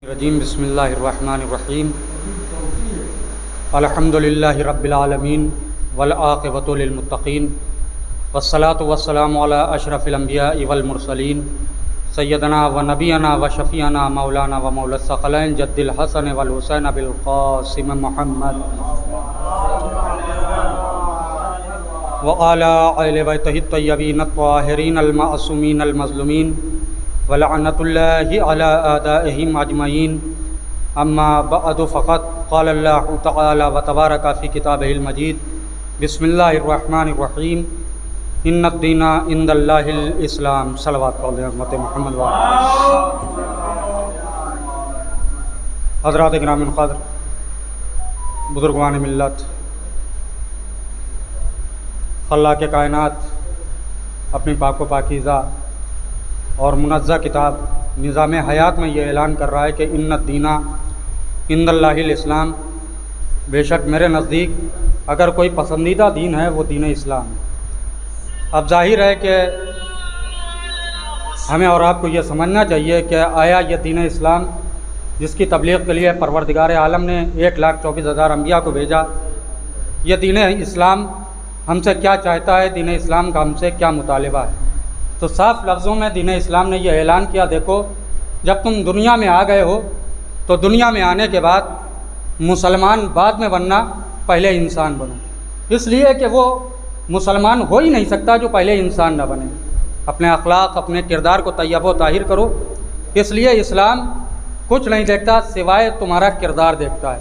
الرجیم بسم اللہ الرحمن الرحیم الحمدللہ رب العالمین والعاقبۃ للمتقین والصلاۃ والسلام علی اشرف الانبیاء والمرسلین سیدنا و نبینا و شفیعنا مولانا و مولا الثقلین جد الحسن والحسین بالقاسم محمد وعلی آل بیتہ الطیبین الطاہرین المعصومین المظلومین ولعنۃ اللہ علی اعدائہم اجمعین اما بعد فقط قال اللہ تعالی وتبارک فی کتابہ المجید بسم اللہ الرحمن الرحیم ان الدین عند اللہ الاسلام صلوات علی محمد حضرات گرامی القدر، بزرگوان ملت، خلاق کائنات اپنی پاک و پاکیزہ اور منزہ کتاب نظام حیات میں یہ اعلان کر رہا ہے کہ ان الدین عند اللہ الاسلام، بے شک میرے نزدیک اگر کوئی پسندیدہ دین ہے وہ دین اسلام ہے۔ اب ظاہر ہے کہ ہمیں اور آپ کو یہ سمجھنا چاہیے کہ آیا یہ دین اسلام جس کی تبلیغ کے لیے پروردگار عالم نے 1,24,000 انبیاء کو بھیجا، یہ دین اسلام ہم سے کیا چاہتا ہے، دین اسلام کا ہم سے کیا مطالبہ ہے؟ تو صاف لفظوں میں دین اسلام نے یہ اعلان کیا، دیکھو جب تم دنیا میں آ گئے ہو تو دنیا میں آنے کے بعد مسلمان بعد میں بننا، پہلے انسان بنو، اس لیے کہ وہ مسلمان ہو ہی نہیں سکتا جو پہلے انسان نہ بنے۔ اپنے اخلاق، اپنے کردار کو طیب و طاہر کرو، اس لیے اسلام کچھ نہیں دیکھتا سوائے تمہارا کردار دیکھتا ہے۔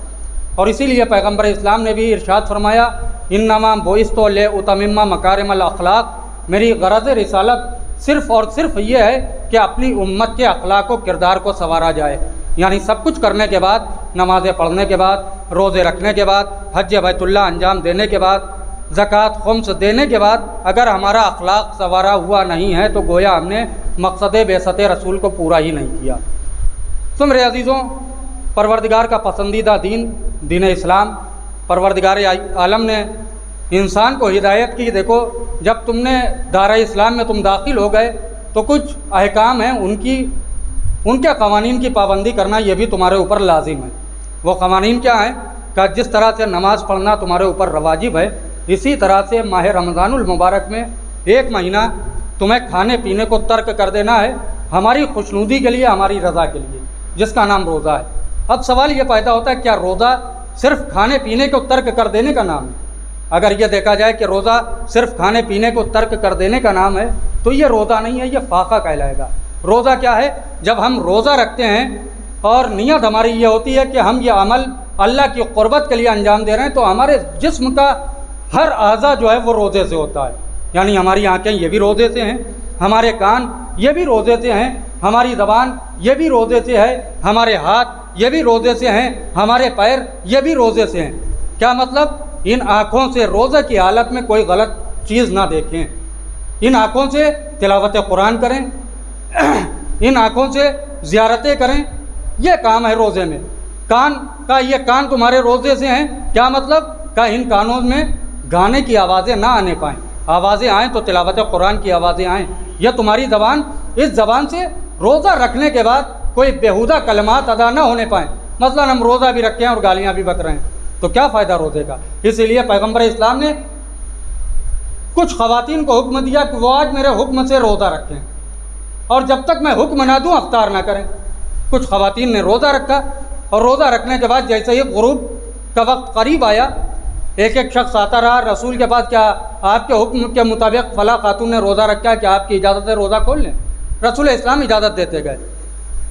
اور اسی لیے پیغمبر اسلام نے بھی ارشاد فرمایا انما بعثت لاتمم مکارم الاخلاق، میری غرض رسالت صرف اور صرف یہ ہے کہ اپنی امت کے اخلاق و کردار کو سنوارا جائے، یعنی سب کچھ کرنے کے بعد، نمازیں پڑھنے کے بعد، روزے رکھنے کے بعد، حج بیت اللہ انجام دینے کے بعد، زکوٰۃ خمس دینے کے بعد اگر ہمارا اخلاق سنوارا ہوا نہیں ہے تو گویا ہم نے مقصد بعثت رسول کو پورا ہی نہیں کیا۔ تو میرے عزیزوں، پروردگار کا پسندیدہ دین دین اسلام، پروردگار عالم نے انسان کو ہدایت کی۔ دیکھو جب تم نے دارہ اسلام میں تم داخل ہو گئے تو کچھ احکام ہیں، ان کے قوانین کی پابندی کرنا یہ بھی تمہارے اوپر لازم ہے۔ وہ قوانین کیا ہیں کہ جس طرح سے نماز پڑھنا تمہارے اوپر واجب ہے، اسی طرح سے ماہ رمضان المبارک میں 1 مہینہ تمہیں کھانے پینے کو ترک کر دینا ہے، ہماری خوشنودی کے لیے، ہماری رضا کے لیے، جس کا نام روزہ ہے۔ اب سوال یہ پیدا ہوتا ہے کیا روزہ صرف کھانے پینے کو ترک کر دینے کا نام ہے؟ اگر یہ دیکھا جائے کہ روزہ صرف کھانے پینے کو ترک کر دینے کا نام ہے تو یہ روزہ نہیں ہے، یہ فاقہ کہلائے گا۔ روزہ کیا ہے؟ جب ہم روزہ رکھتے ہیں اور نیت ہماری یہ ہوتی ہے کہ ہم یہ عمل اللہ کی قربت کے لیے انجام دے رہے ہیں، تو ہمارے جسم کا ہر اعضا جو ہے وہ روزے سے ہوتا ہے، یعنی ہماری آنکھیں یہ بھی روزے سے ہیں، ہمارے کان یہ بھی روزے سے ہیں، ہماری زبان یہ بھی روزے سے ہے، ہمارے ہاتھ یہ بھی روزے سے ہیں، ہمارے پیر یہ بھی روزے سے ہیں۔ کیا مطلب؟ ان آنکھوں سے روزہ کی حالت میں کوئی غلط چیز نہ دیکھیں، ان آنکھوں سے تلاوت قرآن کریں، ان آنکھوں سے زیارتیں کریں، یہ کام ہے روزے میں۔ یہ کان تمہارے روزے سے ہیں، کیا مطلب؟ کہ ان کانوں میں گانے کی آوازیں نہ آنے پائیں، آوازیں آئیں تو تلاوت قرآن کی آوازیں آئیں۔ یہ تمہاری زبان، اس زبان سے روزہ رکھنے کے بعد کوئی بیہودہ کلمات ادا نہ ہونے پائیں۔ مثلا ہم روزہ بھی رکھے ہیں اور گالیاں بھی بک رہے ہیں تو کیا فائدہ روزے کا؟ اسی لیے پیغمبر اسلام نے کچھ خواتین کو حکم دیا کہ وہ آج میرے حکم سے روزہ رکھیں، اور جب تک میں حکم نہ دوں افطار نہ کریں۔ کچھ خواتین نے روزہ رکھا، اور روزہ رکھنے کے بعد جیسے ہی غروب کا وقت قریب آیا، ایک شخص آتا رہا رسول کے پاس، کیا آپ کے حکم کے مطابق فلاں خاتون نے روزہ رکھا ہے، کیا آپ کی اجازت ہے روزہ کھول لیں؟ رسول اسلام اجازت دیتے گئے۔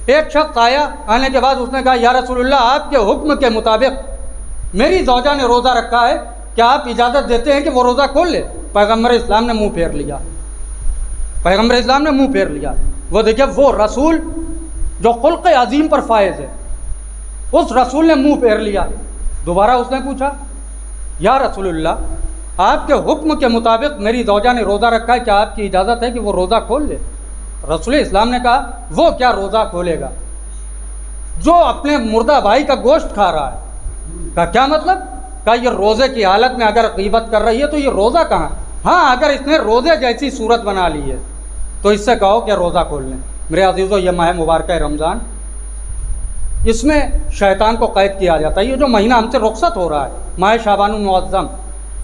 ایک شخص آیا، آنے کے بعد اس نے کہا یا رسول اللہ، آپ کے حکم کے مطابق میری زوجہ نے روزہ رکھا ہے، کیا آپ اجازت دیتے ہیں کہ وہ روزہ کھول لے؟ پیغمبر اسلام نے منہ پھیر لیا، پیغمبر اسلام نے منہ پھیر لیا۔ وہ دیکھیں، وہ رسول جو خلق عظیم پر فائز ہے، اس رسول نے منہ پھیر لیا۔ دوبارہ اس نے پوچھا یا رسول اللہ، آپ کے حکم کے مطابق میری زوجہ نے روزہ رکھا ہے، کیا آپ کی اجازت ہے کہ وہ روزہ کھول لے؟ رسول اسلام نے کہا وہ کیا روزہ کھولے گا جو اپنے مردہ بھائی کا گوشت کھا رہا ہے؟ کا کیا مطلب؟ کہ یہ روزے کی حالت میں اگر غیبت کر رہی ہے تو یہ روزہ کہاں؟ ہاں، اگر اس نے روزے جیسی صورت بنا لی ہے تو اس سے کہو کہ روزہ کھول لیں۔ میرے عزیزو، یہ ماہ مبارکہ رمضان، اس میں شیطان کو قید کیا جاتا ہے۔ یہ جو مہینہ ہم سے رخصت ہو رہا ہے، ماہ شعبان المعظم،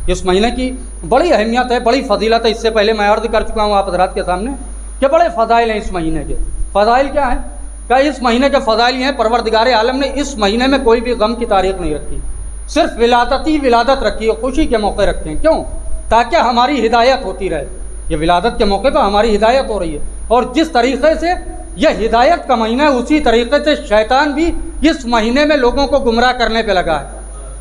اس مہینے کی بڑی اہمیت ہے، بڑی فضیلت ہے۔ اس سے پہلے میں عرض کر چکا ہوں آپ حضرات کے سامنے کہ بڑے فضائل ہیں اس مہینے کے۔ فضائل کیا ہیں؟ کہ اس مہینے کے فضائل یہ ہیں، پروردگار عالم نے اس مہینے میں کوئی بھی غم کی تاریخ نہیں رکھی، صرف ولادت رکھی اور خوشی کے موقع رکھتے ہیں۔ کیوں؟ تاکہ ہماری ہدایت ہوتی رہے۔ یہ ولادت کے موقع پر ہماری ہدایت ہو رہی ہے، اور جس طریقے سے یہ ہدایت کا مہینہ ہے، اسی طریقے سے شیطان بھی اس مہینے میں لوگوں کو گمراہ کرنے پہ لگا ہے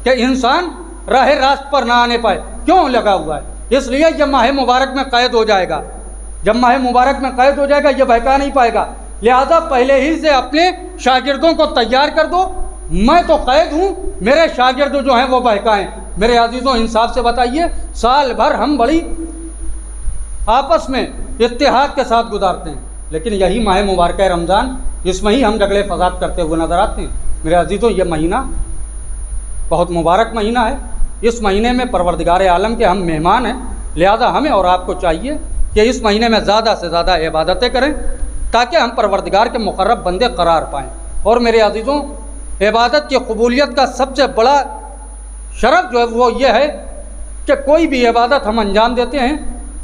کہ انسان راہ راست پر نہ آنے پائے۔ کیوں لگا ہوا ہے؟ اس لیے جب ماہ مبارک میں قید ہو جائے گا، جب ماہ مبارک میں قید ہو جائے گا، یہ بہکا نہیں پائے گا۔ لہذا پہلے ہی سے اپنے شاگردوں کو تیار کر دو، میں تو قید ہوں، میرے شاگرد جو ہیں وہ بہکائیں۔ میرے عزیزوں، انصاف سے بتائیے، سال بھر ہم بڑی آپس میں اتحاد کے ساتھ گزارتے ہیں، لیکن یہی ماہ مبارکہ رمضان، اس میں ہی ہم جھگڑے فساد کرتے ہوئے نظر آتے ہیں۔ میرے عزیزوں، یہ مہینہ بہت مبارک مہینہ ہے۔ اس مہینے میں پروردگار عالم کے ہم مہمان ہیں، لہذا ہمیں اور آپ کو چاہیے کہ اس مہینے میں زیادہ سے زیادہ عبادتیں کریں تاکہ ہم پروردگار کے مقرب بندے قرار پائیں۔ اور میرے عزیزوں، عبادت کی قبولیت کا سب سے بڑا شرف جو ہے وہ یہ ہے کہ کوئی بھی عبادت ہم انجام دیتے ہیں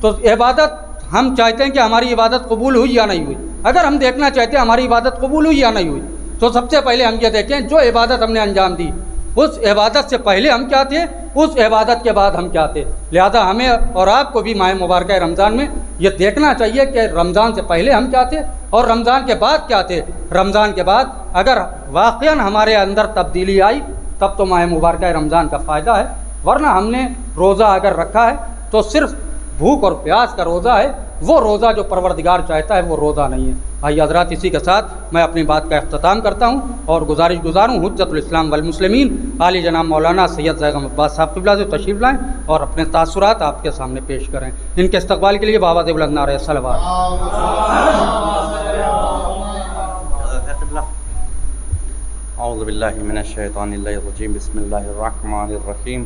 تو عبادت ہم چاہتے ہیں کہ ہماری عبادت قبول ہوئی یا نہیں ہوئی۔ اگر ہم دیکھنا چاہتے ہیں ہماری عبادت قبول ہوئی یا نہیں ہوئی، تو سب سے پہلے ہم یہ دیکھیں جو عبادت ہم نے انجام دی، اس عبادت سے پہلے ہم کیا تھے، اس عبادت کے بعد ہم کیا تھے۔ لہذا ہمیں اور آپ کو بھی ماہ مبارکہ رمضان میں یہ دیکھنا چاہیے کہ رمضان سے پہلے ہم کیا تھے اور رمضان کے بعد کیا تھے۔ رمضان کے بعد اگر واقعاً ہمارے اندر تبدیلی آئی تب تو ماہ مبارکہ رمضان کا فائدہ ہے، ورنہ ہم نے روزہ اگر رکھا ہے تو صرف بھوک اور پیاس کا روزہ ہے، وہ روزہ جو پروردگار چاہتا ہے وہ روزہ نہیں ہے۔ آئیے حضرات، اسی کے ساتھ میں اپنی بات کا اختتام کرتا ہوں اور گزارش گزاروں حجت الاسلام والمسلمین عالی جناب مولانا سید زیغم عباس صاحب قبلہ سے تشریف لائیں اور اپنے تاثرات آپ کے سامنے پیش کریں۔ ان کے استقبال کے لیے بآواز بلند نعرہ صلوات۔ اعوذ باللہ من الشیطان الرجیم، بسم اللہ الرحمن الرحیم،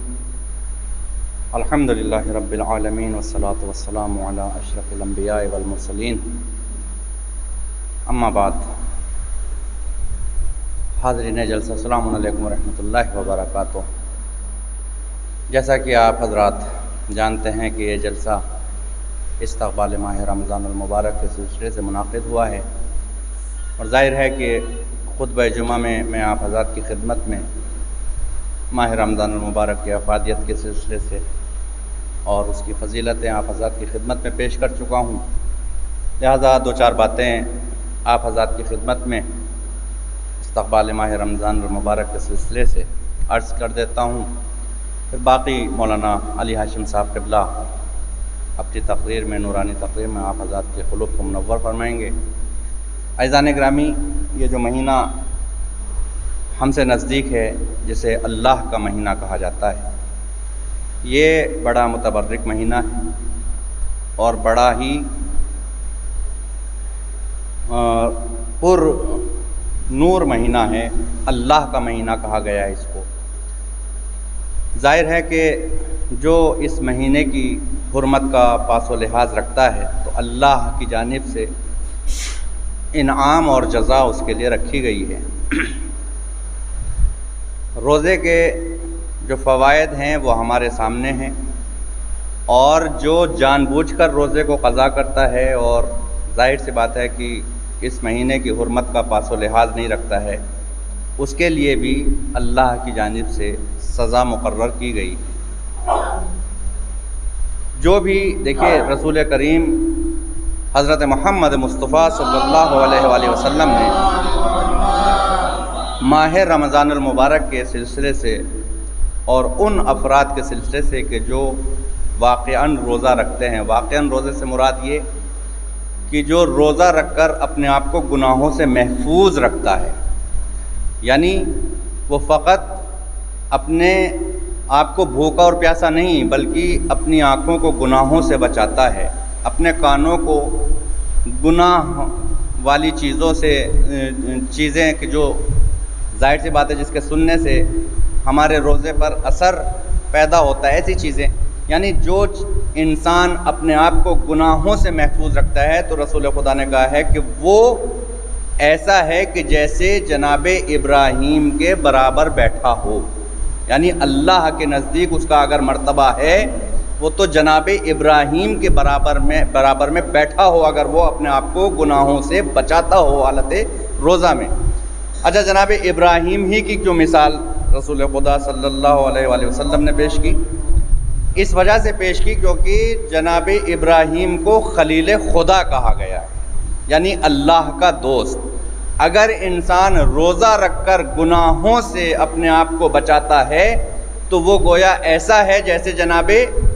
الحمد للہ رب العالمین والصلاة والسلام علی اشرف الانبیاء والمرسلین، اما بعد۔ حاضرین جلسہ، السلام علیکم ورحمۃ اللہ وبرکاتہ۔ جیسا کہ آپ حضرات جانتے ہیں کہ یہ جلسہ استقبال ماہ رمضان المبارک کے سلسلے سے منعقد ہوا ہے، اور ظاہر ہے کہ خطبہ جمعہ میں آپ حضرات کی خدمت میں ماہ رمضان المبارک کی افادیت کے سلسلے سے اور اس کی فضیلتیں آپ حضرات کی خدمت میں پیش کر چکا ہوں، لہذا دو چار باتیں آپ حضرات کی خدمت میں استقبال ماہ رمضان المبارک کے سلسلے سے عرض کر دیتا ہوں، پھر باقی مولانا علی ہاشم صاحب قبلہ اپنی تقریر میں، نورانی تقریر میں آپ حضرات کے قلوب کو منور فرمائیں گے۔ عزیزان گرامی، یہ جو مہینہ ہم سے نزدیک ہے، جسے اللہ کا مہینہ کہا جاتا ہے، یہ بڑا متبرک مہینہ ہے اور بڑا ہی پر نور مہینہ ہے۔ اللہ کا مہینہ کہا گیا ہے اس کو۔ ظاہر ہے کہ جو اس مہینے کی حرمت کا پاس و لحاظ رکھتا ہے تو اللہ کی جانب سے انعام اور جزا اس کے لیے رکھی گئی ہے۔ روزے کے جو فوائد ہیں وہ ہمارے سامنے ہیں، اور جو جان بوجھ کر روزے کو قضا کرتا ہے اور ظاہر سی بات ہے کہ اس مہینے کی حرمت کا پاس و لحاظ نہیں رکھتا ہے، اس کے لیے بھی اللہ کی جانب سے سزا مقرر کی گئی۔ جو بھی دیکھیے، رسول کریم حضرت محمد مصطفیٰ صلی اللہ علیہ وآلہ وسلم نے ماہ رمضان المبارک کے سلسلے سے اور ان افراد کے سلسلے سے کہ جو واقعاً روزہ رکھتے ہیں، واقعاً روزے سے مراد یہ کہ جو روزہ رکھ کر اپنے آپ کو گناہوں سے محفوظ رکھتا ہے، یعنی وہ فقط اپنے آپ کو بھوکا اور پیاسا نہیں بلکہ اپنی آنکھوں کو گناہوں سے بچاتا ہے، اپنے کانوں کو گناہ والی چیزیں کہ جو ظاہر سی بات ہے جس کے سننے سے ہمارے روزے پر اثر پیدا ہوتا ہے، ایسی چیزیں، یعنی جو انسان اپنے آپ کو گناہوں سے محفوظ رکھتا ہے تو رسول خدا نے کہا ہے کہ وہ ایسا ہے کہ جیسے جناب ابراہیم کے برابر بیٹھا ہو، یعنی اللہ کے نزدیک اس کا اگر مرتبہ ہے وہ تو جناب ابراہیم کے برابر میں بیٹھا ہو، اگر وہ اپنے آپ کو گناہوں سے بچاتا ہو حالت روزہ میں۔ اچھا، جناب ابراہیم ہی کی کیوں مثال رسول خدا صلی اللہ علیہ وآلہ وسلم نے پیش کی؟ اس وجہ سے پیش کی کیونکہ جناب ابراہیم کو خلیل خدا کہا گیا ہے، یعنی اللہ کا دوست۔ اگر انسان روزہ رکھ کر گناہوں سے اپنے آپ کو بچاتا ہے تو وہ گویا ایسا ہے جیسے جناب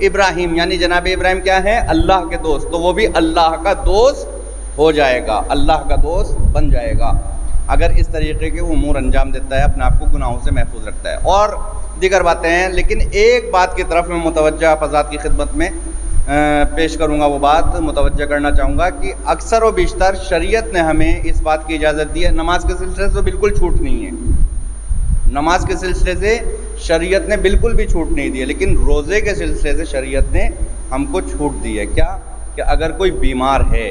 ابراہیم، یعنی جناب ابراہیم کیا ہے؟ اللہ کے دوست، تو وہ بھی اللہ کا دوست ہو جائے گا، اللہ کا دوست بن جائے گا اگر اس طریقے کے امور انجام دیتا ہے، اپنے آپ کو گناہوں سے محفوظ رکھتا ہے۔ اور دیگر باتیں ہیں، لیکن ایک بات کی طرف میں متوجہ حضرات کی خدمت میں پیش کروں گا، وہ بات متوجہ کرنا چاہوں گا کہ اکثر و بیشتر شریعت نے ہمیں اس بات کی اجازت دی ہے، نماز کے سلسلے سے تو بالکل چھوٹ نہیں ہے، نماز کے سلسلے سے شریعت نے بالکل بھی چھوٹ نہیں دی ہے، لیکن روزے کے سلسلے سے شریعت نے ہم کو چھوٹ دی ہے۔ کیا؟ کہ اگر کوئی بیمار ہے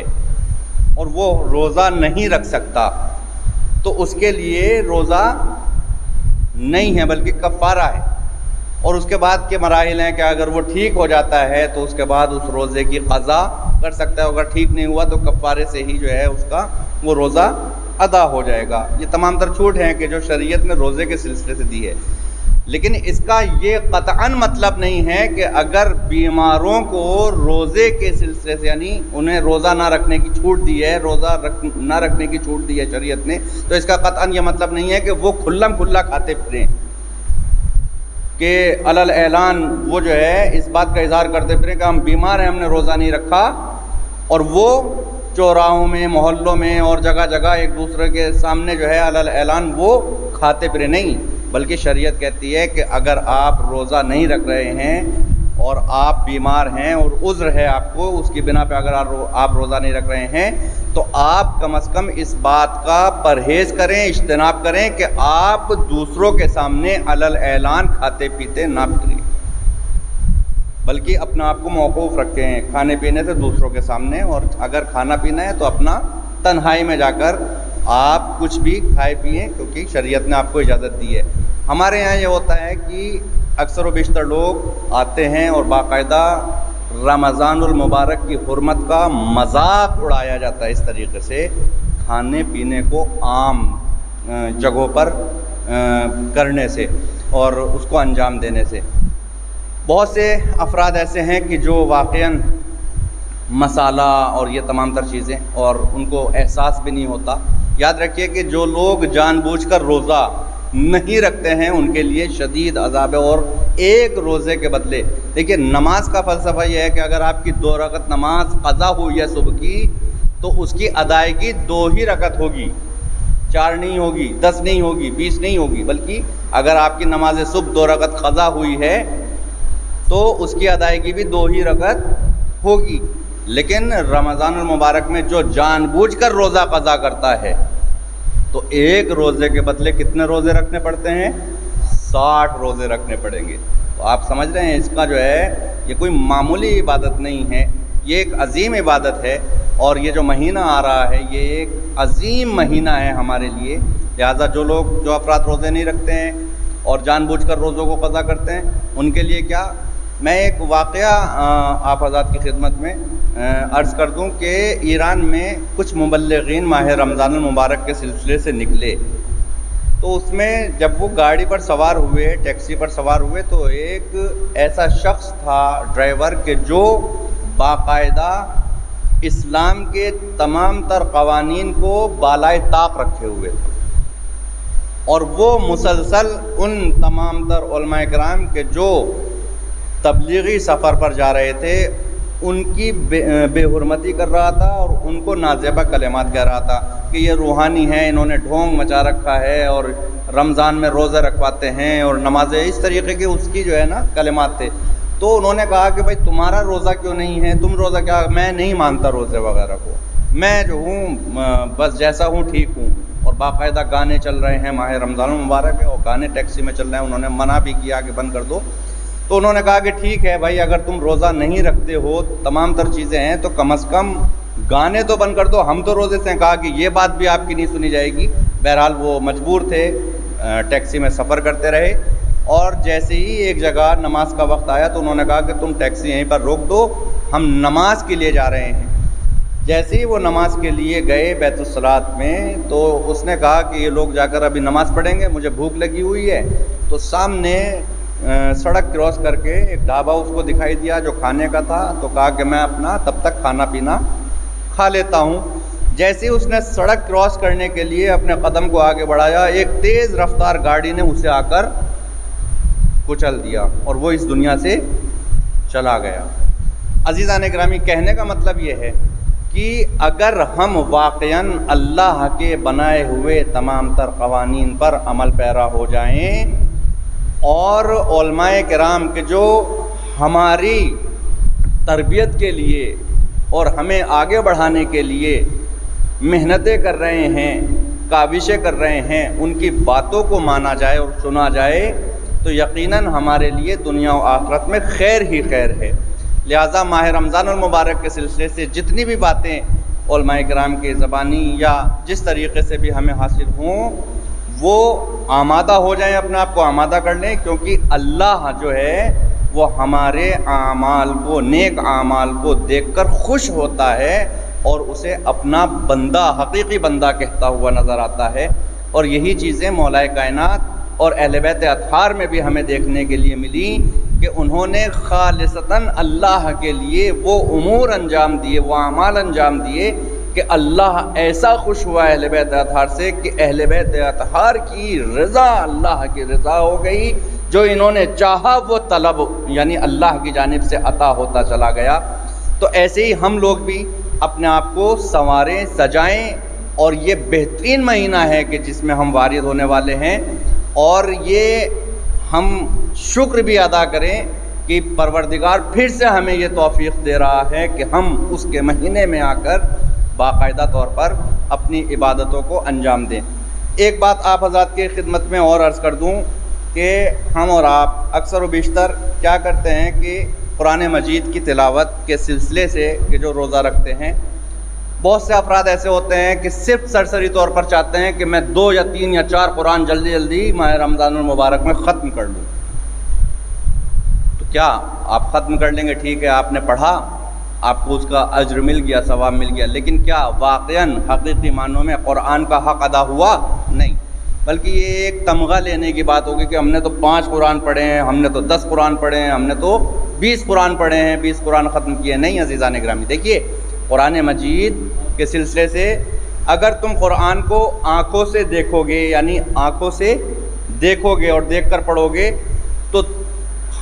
اور وہ روزہ نہیں رکھ سکتا تو اس کے لیے روزہ نہیں ہے بلکہ کفارہ ہے، اور اس کے بعد کے مراحل ہیں کہ اگر وہ ٹھیک ہو جاتا ہے تو اس کے بعد اس روزے کی قضا کر سکتا ہے، اگر ٹھیک نہیں ہوا تو کفارے سے ہی جو ہے اس کا وہ روزہ ادا ہو جائے گا۔ یہ تمام تر چھوٹ ہیں کہ جو شریعت نے روزے کے سلسلے سے دی ہے، لیکن اس کا یہ قطعاً مطلب نہیں ہے کہ اگر بیماروں کو روزے کے سلسلے سے، یعنی انہیں روزہ نہ رکھنے کی چھوٹ دی ہے، روزہ نہ رکھنے کی چھوٹ دی ہے شریعت نے، تو اس کا قطعاً یہ مطلب نہیں ہے کہ وہ کھلم کھلا کھاتے پھریں، کہ علل اعلان وہ جو ہے اس بات کا اظہار کرتے پھریں کہ ہم بیمار ہیں، ہم نے روزہ نہیں رکھا، اور وہ چوراہوں میں، محلوں میں اور جگہ جگہ ایک دوسرے کے سامنے جو ہے علل اعلان وہ کھاتے پھریں۔ نہیں، بلکہ شریعت کہتی ہے کہ اگر آپ روزہ نہیں رکھ رہے ہیں اور آپ بیمار ہیں اور عذر ہے آپ کو، اس کی بنا پہ اگر آپ روزہ نہیں رکھ رہے ہیں تو آپ کم از کم اس بات کا پرہیز کریں، اجتناب کریں کہ آپ دوسروں کے سامنے علل اعلان کھاتے پیتے نہ پھریں، بلکہ اپنے آپ کو موقوف رکھیں کھانے پینے سے دوسروں کے سامنے، اور اگر کھانا پینا ہے تو اپنا تنہائی میں جا کر آپ کچھ بھی کھائے پئیں، کیونکہ شریعت نے آپ کو اجازت دی ہے۔ ہمارے یہاں یہ ہوتا ہے کہ اکثر و بیشتر لوگ آتے ہیں اور باقاعدہ رمضان المبارک کی حرمت کا مذاق اڑایا جاتا ہے، اس طریقے سے کھانے پینے کو عام جگہوں پر کرنے سے اور اس کو انجام دینے سے۔ بہت سے افراد ایسے ہیں کہ جو واقعاً مسالہ اور یہ تمام تر چیزیں، اور ان کو احساس بھی نہیں ہوتا۔ یاد رکھیے کہ جو لوگ جان بوجھ کر روزہ نہیں رکھتے ہیں ان کے لیے شدید عذاب ہے، اور ایک روزے کے بدلے، دیکھیے نماز کا فلسفہ یہ ہے کہ اگر آپ کی 2 رکعت نماز قضا ہوئی ہے صبح کی تو اس کی ادائیگی 2 ہی رکعت ہوگی، 4 نہیں ہوگی، 10 نہیں ہوگی، 20 نہیں ہوگی، بلکہ اگر آپ کی نماز صبح 2 رکعت قضا ہوئی ہے تو اس کی ادائیگی بھی 2 ہی رکعت ہوگی۔ لیکن رمضان المبارک میں جو جان بوجھ کر روزہ قضا کرتا ہے تو ایک روزے کے بدلے کتنے روزے رکھنے پڑتے ہیں؟ 60 روزے رکھنے پڑیں گے۔ تو آپ سمجھ رہے ہیں اس کا جو ہے یہ کوئی معمولی عبادت نہیں ہے، یہ ایک عظیم عبادت ہے، اور یہ جو مہینہ آ رہا ہے یہ ایک عظیم مہینہ ہے ہمارے لیے۔ لہٰذا جو افراد روزے نہیں رکھتے ہیں اور جان بوجھ کر روزوں کو قضا کرتے ہیں ان کے لیے کیا، میں ایک واقعہ آپ حضرات کی خدمت میں عرض کر دوں کہ ایران میں کچھ مبلغین ماہ رمضان المبارک کے سلسلے سے نکلے، تو اس میں جب وہ گاڑی پر سوار ہوئے، ٹیکسی پر سوار ہوئے، تو ایک ایسا شخص تھا ڈرائیور کہ جو باقاعدہ اسلام کے تمام تر قوانین کو بالائے طاق رکھے ہوئے تھے، اور وہ مسلسل ان تمام تر علماء کرام کے جو تبلیغی سفر پر جا رہے تھے ان کی بے حرمتی کر رہا تھا، اور ان کو نازیبہ کلمات کہہ رہا تھا کہ یہ روحانی ہیں، انہوں نے ڈھونگ مچا رکھا ہے، اور رمضان میں روزہ رکھواتے ہیں اور نمازیں، اس طریقے کے اس کی جو ہے نا کلمات تھے۔ تو انہوں نے کہا کہ بھائی تمہارا روزہ کیوں نہیں ہے، تم روزہ کیا؟ میں نہیں مانتا روزے وغیرہ کو، میں جو ہوں بس جیسا ہوں ٹھیک ہوں۔ اور باقاعدہ گانے چل رہے ہیں، ماہ رمضان المبارک ہے اور گانے ٹیکسی میں چل رہے ہیں، انہوں نے منع بھی کیا کہ بند کر دو۔ تو انہوں نے کہا کہ ٹھیک ہے بھائی، اگر تم روزہ نہیں رکھتے ہو، تمام تر چیزیں ہیں، تو کم از کم گانے تو بند کر دو، ہم تو روزے سے ہیں۔ کہا کہ یہ بات بھی آپ کی نہیں سنی جائے گی۔ بہرحال وہ مجبور تھے، ٹیکسی میں سفر کرتے رہے، اور جیسے ہی ایک جگہ نماز کا وقت آیا تو انہوں نے کہا کہ تم ٹیکسی یہیں پر روک دو، ہم نماز کے لیے جا رہے ہیں۔ جیسے ہی وہ نماز کے لیے گئے بیت الصلاۃ میں، تو اس نے کہا کہ یہ لوگ جا کر ابھی نماز پڑھیں گے، مجھے بھوک لگی ہوئی ہے۔ تو سامنے سڑک کراس کر کے ایک ڈھابا اس کو دکھائی دیا جو کھانے کا تھا، تو کہا کہ میں اپنا تب تک کھانا پینا کھا لیتا ہوں۔ جیسے ہی اس نے سڑک کراس کرنے کے لیے اپنے قدم کو آگے بڑھایا، ایک تیز رفتار گاڑی نے اسے آ کر کچل دیا اور وہ اس دنیا سے چلا گیا۔ عزیزان گرامی، کہنے کا مطلب یہ ہے کہ اگر ہم واقعاً اللہ کے بنائے ہوئے تمام تر قوانین پر عمل پیرا ہو جائیں، اور علماء کرام کے جو ہماری تربیت کے لیے اور ہمیں آگے بڑھانے کے لیے محنتیں کر رہے ہیں، کاوشیں کر رہے ہیں، ان کی باتوں کو مانا جائے اور سنا جائے، تو یقیناً ہمارے لیے دنیا و آخرت میں خیر ہی خیر ہے۔ لہٰذا ماہ رمضان المبارک کے سلسلے سے جتنی بھی باتیں علماء کرام کی زبانی یا جس طریقے سے بھی ہمیں حاصل ہوں، وہ آمادہ ہو جائیں، اپنے آپ کو آمادہ کر لیں، کیونکہ اللہ جو ہے وہ ہمارے اعمال کو، نیک اعمال کو دیکھ کر خوش ہوتا ہے اور اسے اپنا بندہ، حقیقی بندہ کہتا ہوا نظر آتا ہے۔ اور یہی چیزیں مولا کائنات اور اہل بیت اطہار میں بھی ہمیں دیکھنے کے لیے ملی کہ انہوں نے خالصتاً اللہ کے لیے وہ امور انجام دیے، وہ اعمال انجام دیے کہ اللہ ایسا خوش ہوا اہل بیت اطہار سے کہ اہل بیت اطہار کی رضا اللہ کی رضا ہو گئی، جو انہوں نے چاہا وہ طلب یعنی اللہ کی جانب سے عطا ہوتا چلا گیا۔ تو ایسے ہی ہم لوگ بھی اپنے آپ کو سنواریں، سجائیں، اور یہ بہترین مہینہ ہے کہ جس میں ہم وارد ہونے والے ہیں، اور یہ ہم شکر بھی ادا کریں کہ پروردگار پھر سے ہمیں یہ توفیق دے رہا ہے کہ ہم اس کے مہینے میں آ کر باقاعدہ طور پر اپنی عبادتوں کو انجام دیں۔ ایک بات آپ حضرات کی خدمت میں اور عرض کر دوں کہ ہم اور آپ اکثر و بیشتر کیا کرتے ہیں کہ قرآن مجید کی تلاوت کے سلسلے سے کہ جو روزہ رکھتے ہیں، بہت سے افراد ایسے ہوتے ہیں کہ صرف سرسری طور پر چاہتے ہیں کہ میں 2 یا 3 یا 4 قرآن جلدی جلدی ماہ رمضان المبارک میں ختم کر لوں۔ تو کیا آپ ختم کر لیں گے؟ ٹھیک ہے، آپ نے پڑھا، آپ کو اس کا اجر مل گیا، ثواب مل گیا، لیکن کیا واقعاً حقیقی معنوں میں قرآن کا حق ادا ہوا؟ نہیں، بلکہ یہ ایک تمغہ لینے کی بات ہوگی کہ ہم نے تو 5 قرآن پڑھے ہیں، ہم نے تو 10 قرآن پڑھے ہیں، ہم نے تو 20 قرآن پڑھے ہیں، 20 قرآن ختم کیے۔ نہیں عزیزان گرامی، دیکھیے قرآن مجید کے سلسلے سے اگر تم قرآن کو آنکھوں سے دیکھو گے، یعنی آنکھوں سے دیکھو گے اور دیکھ کر پڑھو گے، تو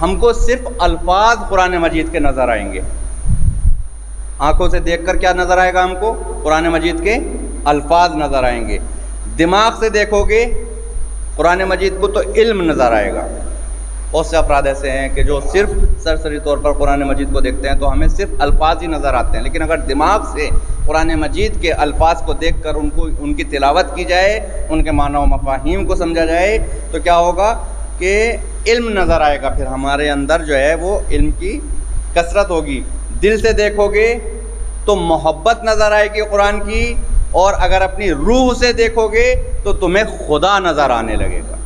ہم کو صرف الفاظ قرآن مجید کے نظر آئیں گے۔ آنکھوں سے دیکھ کر کیا نظر آئے گا ہم کو؟ قرآن مجید کے الفاظ نظر آئیں گے۔ دماغ سے دیکھو گے قرآن مجید کو تو علم نظر آئے گا۔ بہت سے افراد ایسے ہیں کہ جو صرف سرسری طور پر قرآن مجید کو دیکھتے ہیں تو ہمیں صرف الفاظ ہی نظر آتے ہیں، لیکن اگر دماغ سے قرآن مجید کے الفاظ کو دیکھ کر ان کی تلاوت کی جائے، ان کے معنی و مفاہیم کو سمجھا جائے، تو کیا ہوگا کہ علم نظر آئے گا، پھر ہمارے اندر جو ہے وہ علم کی کثرت ہوگی۔ دل سے دیکھو گے تو محبت نظر آئے گی قرآن کی، اور اگر اپنی روح سے دیکھو گے تو تمہیں خدا نظر آنے لگے گا۔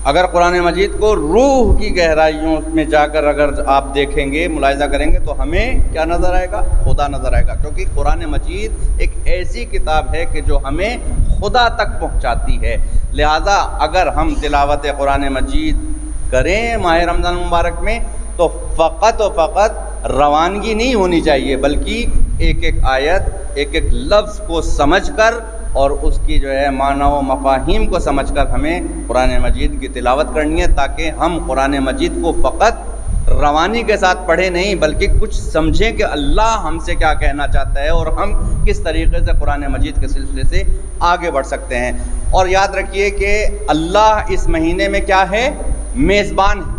اگر قرآن مجید کو روح کی گہرائیوں میں جا کر اگر آپ دیکھیں گے، ملاحظہ کریں گے، تو ہمیں کیا نظر آئے گا؟ خدا نظر آئے گا، کیونکہ قرآن مجید ایک ایسی کتاب ہے کہ جو ہمیں خدا تک پہنچاتی ہے۔ لہذا اگر ہم تلاوت قرآن مجید کریں ماہ رمضان مبارک میں تو فقط و فقط روانگی نہیں ہونی چاہیے، بلکہ ایک ایک آیت، ایک ایک لفظ کو سمجھ کر اور اس کی جو ہے معنی و مفاہیم کو سمجھ کر ہمیں قرآن مجید کی تلاوت کرنی ہے، تاکہ ہم قرآن مجید کو فقط روانی کے ساتھ پڑھیں نہیں، بلکہ کچھ سمجھیں کہ اللہ ہم سے کیا کہنا چاہتا ہے اور ہم کس طریقے سے قرآن مجید کے سلسلے سے آگے بڑھ سکتے ہیں۔ اور یاد رکھیے کہ اللہ اس مہینے میں کیا ہے؟ میزبان ہے،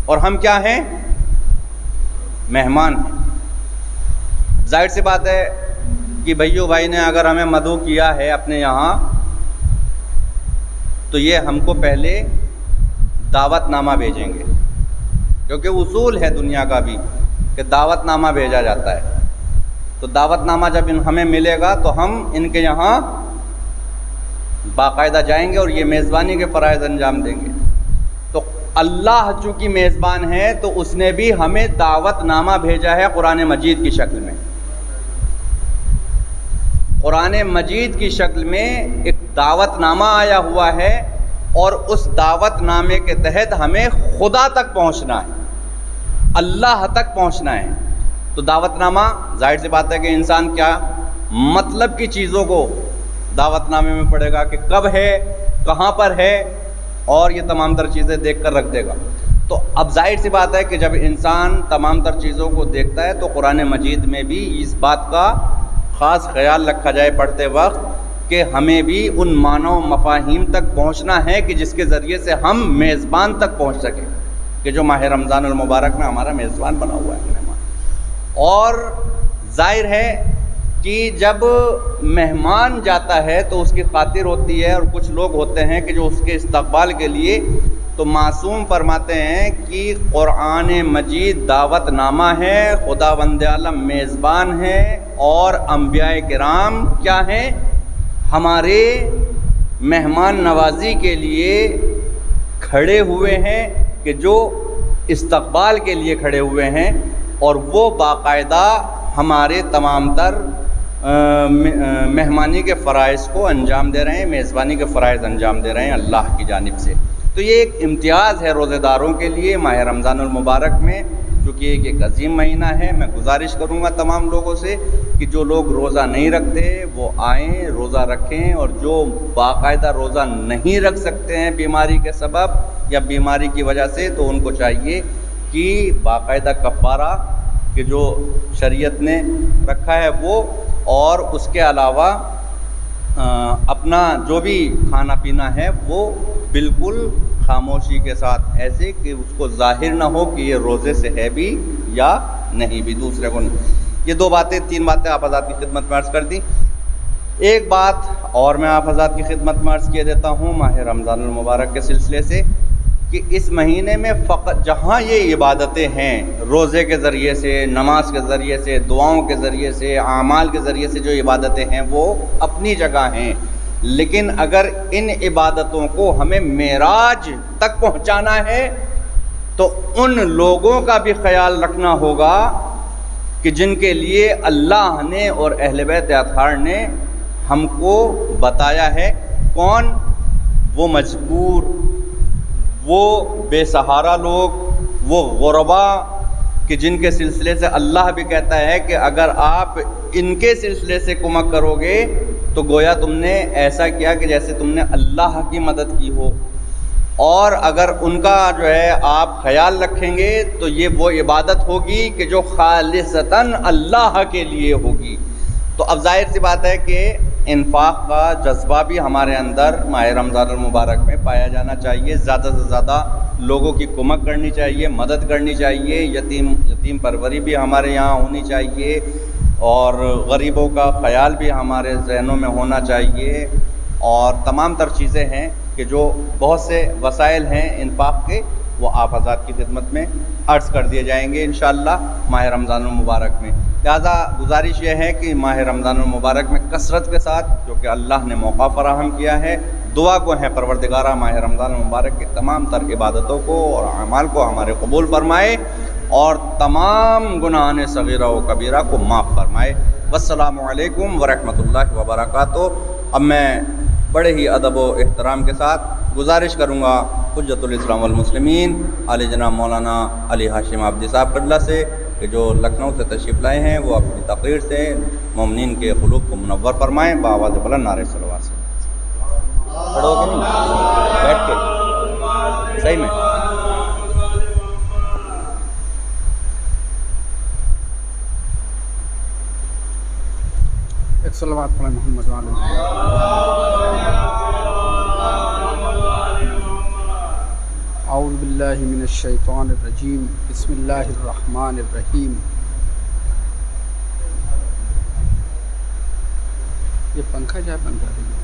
اور ہم کیا ہیں؟ مہمان ہیں۔ ظاہر سی بات ہے کہ بھائیو بھائی نے اگر ہمیں مدعو کیا ہے اپنے یہاں، تو یہ ہم کو پہلے دعوت نامہ بھیجیں گے، کیونکہ اصول ہے دنیا کا بھی کہ دعوت نامہ بھیجا جاتا ہے. تو دعوت نامہ جب ہمیں ملے گا تو ہم ان کے یہاں باقاعدہ جائیں گے اور یہ میزبانی کے فرائض انجام دیں گے. تو اللہ چونکہ میزبان ہے تو اس نے بھی ہمیں دعوت نامہ بھیجا ہے قرآن مجید کی شکل میں. قرآن مجید کی شکل میں ایک دعوت نامہ آیا ہوا ہے اور اس دعوت نامے کے تحت ہمیں خدا تک پہنچنا ہے, اللہ تک پہنچنا ہے. تو دعوت نامہ ظاہر سی بات ہے کہ انسان کیا مطلب کی چیزوں کو دعوت نامے میں پڑھے گا کہ کب ہے, کہاں پر ہے, اور یہ تمام تر چیزیں دیکھ کر رکھ دے گا. تو اب ظاہر سی بات ہے کہ جب انسان تمام تر چیزوں کو دیکھتا ہے تو قرآن مجید میں بھی اس بات کا خاص خیال رکھا جائے پڑھتے وقت کہ ہمیں بھی ان معنی و مفاہیم تک پہنچنا ہے کہ جس کے ذریعے سے ہم میزبان تک پہنچ سکیں, کہ جو ماہ رمضان المبارک میں ہمارا میزبان بنا ہوا ہے مہمان. اور ظاہر ہے کہ جب مہمان جاتا ہے تو اس کی خاطر ہوتی ہے, اور کچھ لوگ ہوتے ہیں کہ جو اس کے استقبال کے لیے, تو معصوم فرماتے ہیں کہ قرآن مجید دعوت نامہ ہے, خداوند عالم میزبان ہے, اور انبیاء کرام کیا ہیں, ہمارے مہمان نوازی کے لیے کھڑے ہوئے ہیں, کہ جو استقبال کے لیے کھڑے ہوئے ہیں, اور وہ باقاعدہ ہمارے تمام تر مہمانی کے فرائض کو انجام دے رہے ہیں, میزبانی کے فرائض انجام دے رہے ہیں اللہ کی جانب سے. تو یہ ایک امتیاز ہے روزہ داروں کے لیے ماہ رمضان المبارک میں, چونکہ ایک عظیم مہینہ ہے. میں گزارش کروں گا تمام لوگوں سے کہ جو لوگ روزہ نہیں رکھتے وہ آئیں, روزہ رکھیں, اور جو باقاعدہ روزہ نہیں رکھ سکتے ہیں بیماری کے سبب یا بیماری کی وجہ سے, تو ان کو چاہیے کہ باقاعدہ کفارہ کہ جو شریعت نے رکھا ہے وہ, اور اس کے علاوہ اپنا جو بھی کھانا پینا ہے وہ بالکل خاموشی کے ساتھ, ایسے کہ اس کو ظاہر نہ ہو کہ یہ روزے سے ہے بھی یا نہیں بھی, دوسرے کو نہیں. یہ تین باتیں آپ حضرات کی خدمت میں عرض کر دیں. ایک بات اور میں آپ حضرات کی خدمت میں عرض کیے دیتا ہوں ماہ رمضان المبارک کے سلسلے سے, کہ اس مہینے میں فقط جہاں یہ عبادتیں ہیں روزے کے ذریعے سے, نماز کے ذریعے سے, دعاؤں کے ذریعے سے, اعمال کے ذریعے سے جو عبادتیں ہیں وہ اپنی جگہ ہیں, لیکن اگر ان عبادتوں کو ہمیں معراج تک پہنچانا ہے تو ان لوگوں کا بھی خیال رکھنا ہوگا کہ جن کے لیے اللہ نے اور اہل بیت اطہار نے ہم کو بتایا ہے. کون؟ وہ مجبور, وہ بے سہارا لوگ, وہ غربا, کہ جن کے سلسلے سے اللہ بھی کہتا ہے کہ اگر آپ ان کے سلسلے سے کمک کرو گے تو گویا تم نے ایسا کیا کہ جیسے تم نے اللہ کی مدد کی ہو, اور اگر ان کا جو ہے آپ خیال رکھیں گے تو یہ وہ عبادت ہوگی کہ جو خالصتاً اللہ کے لیے ہوگی. تو اب ظاہر سی بات ہے کہ انفاق کا جذبہ بھی ہمارے اندر ماہ رمضان المبارک میں پایا جانا چاہیے. زیادہ سے زیادہ لوگوں کی کمک کرنی چاہیے, مدد کرنی چاہیے, یتیم پروری بھی ہمارے یہاں ہونی چاہیے, اور غریبوں کا خیال بھی ہمارے ذہنوں میں ہونا چاہیے, اور تمام تر چیزیں ہیں کہ جو بہت سے وسائل ہیں انفاق کے, وہ آپ حضرات کی خدمت میں عرض کر دیے جائیں گے انشاءاللہ ماہ رمضان المبارک میں. لہٰذا گزارش یہ ہے کہ ماہ رمضان المبارک میں کثرت کے ساتھ, جو کہ اللہ نے موقع فراہم کیا ہے, دعا کو ہے پروردگارہ ماہ رمضان المبارک کی تمام تر عبادتوں کو اور اعمال کو ہمارے قبول فرمائے, اور تمام گناہان صغیرہ و کبیرہ کو معاف فرمائے. والسلام علیکم ورحمۃ اللہ وبرکاتہ. اب میں بڑے ہی ادب و احترام کے ساتھ گزارش کروں گا حجت الاسلام والمسلمین علی جناب مولانا علی ہاشم عابدی صاحب قبلہ سے, کہ جو لکھنؤ سے تشریف لائے ہیں, وہ اپنی تقریر سے مومنین کے قلوب کو منور فرمائیں. بآواز بلند نعرہ صلوات سے پڑھو گے نہیں بیٹھ کے صحیح میں. ایک صلوات پڑھیں محمد علیہ. اعوذ باللہ من الشیطان الرجیم, بسم اللہ الرحمن الرحیم. یہ پنکھا جائے بند کر دیں.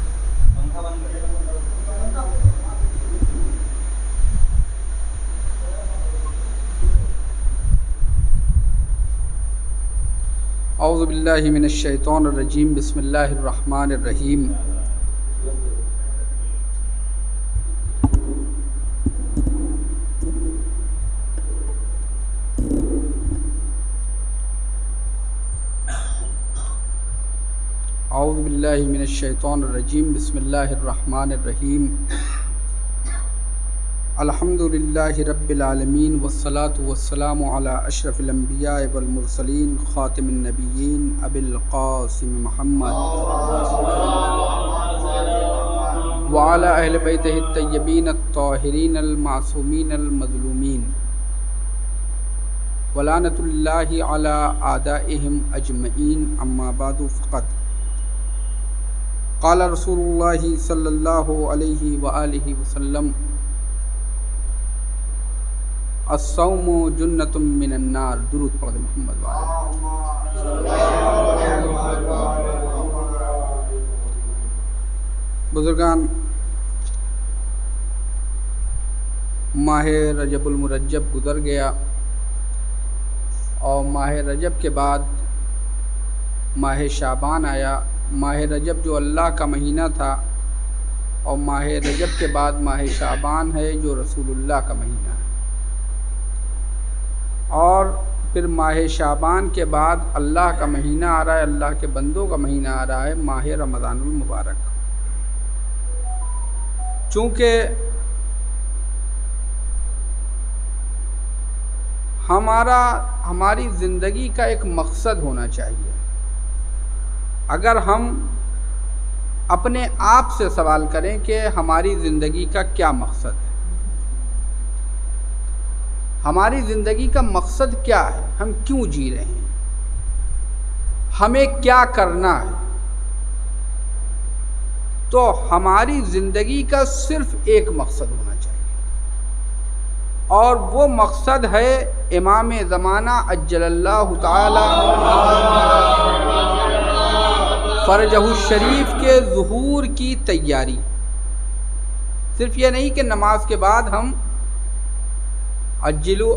اعوذ باللہ من الشیطان الرجیم بسم اللہ الرحمن الرحیم اعوذ باللہ من الشیطان الرجیم بسم اللہ الرحمن الرحیم الحمد للہ رب العالمین والصلاة والسلام علی اشرف الانبیاء والمرسلین خاتم النبیین ابی القاسم محمد وعلی اہل بیتہ الطیبین الطاہرین المعصومین المظلومین ولعنۃ اللہ علی اعدائہم اجمعین اما بعد فقط قال رسول اللہ صلی اللہ علیہ وآلہ وسلم الصوم جنۃ من النار. درود پڑھ محمد بزرگان، ماہ رجب المرجب گزر گیا اور ماہ رجب کے بعد ماہ شعبان آیا. ماہ رجب جو اللہ کا مہینہ تھا اور ماہ رجب کے بعد ماہ شعبان ہے جو رسول اللہ کا مہینہ ہے، اور پھر ماہ شعبان کے بعد اللہ کا مہینہ آ رہا ہے، اللہ کے بندوں کا مہینہ آ رہا ہے، ماہ رمضان المبارک. چونکہ ہماری زندگی کا ایک مقصد ہونا چاہیے. اگر ہم اپنے آپ سے سوال کریں کہ ہماری زندگی کا کیا مقصد ہے، ہماری زندگی کا مقصد کیا ہے، ہم کیوں جی رہے ہیں، ہمیں کیا کرنا ہے، تو ہماری زندگی کا صرف ایک مقصد ہونا چاہیے، اور وہ مقصد ہے امام زمانہ عجل اللہ تعالی فرجہ الشریف کے ظہور کی تیاری. صرف یہ نہیں کہ نماز کے بعد ہم عجلو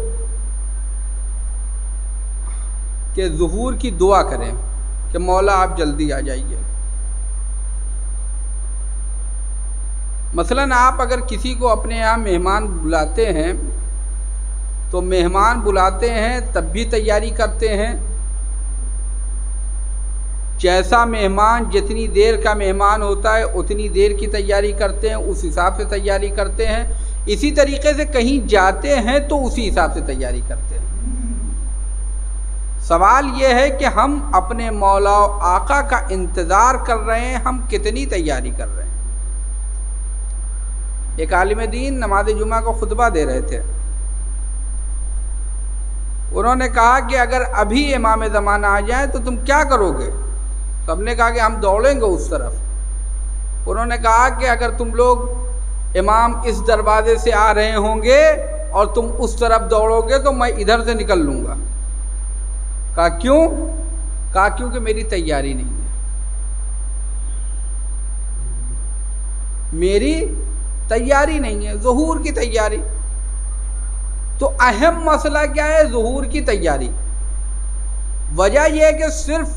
کے ظہور کی دعا کریں کہ مولا آپ جلدی آ جائیے. مثلاً آپ اگر کسی کو اپنے یہاں مہمان بلاتے ہیں تو مہمان بلاتے ہیں تب بھی تیاری کرتے ہیں. جیسا مہمان جتنی دیر کا مہمان ہوتا ہے اتنی دیر کی تیاری کرتے ہیں، اس حساب سے تیاری کرتے ہیں. اسی طریقے سے کہیں جاتے ہیں تو اسی حساب سے تیاری کرتے ہیں. سوال یہ ہے کہ ہم اپنے مولا و آقا کا انتظار کر رہے ہیں، ہم کتنی تیاری کر رہے ہیں. ایک عالم دین نماز جمعہ کو خطبہ دے رہے تھے. انہوں نے کہا کہ اگر ابھی امام زمانہ آ جائیں تو تم کیا کرو گے؟ سب نے کہا کہ ہم دوڑیں گے اس طرف. انہوں نے کہا کہ اگر تم لوگ امام اس دروازے سے آ رہے ہوں گے اور تم اس طرف دوڑو گے تو میں ادھر سے نکل لوں گا. کہا کیوں؟ کہا کیونکہ میری تیاری نہیں ہے. میری تیاری نہیں ہے، ظہور کی تیاری. تو اہم مسئلہ کیا ہے؟ ظہور کی تیاری. وجہ یہ ہے کہ صرف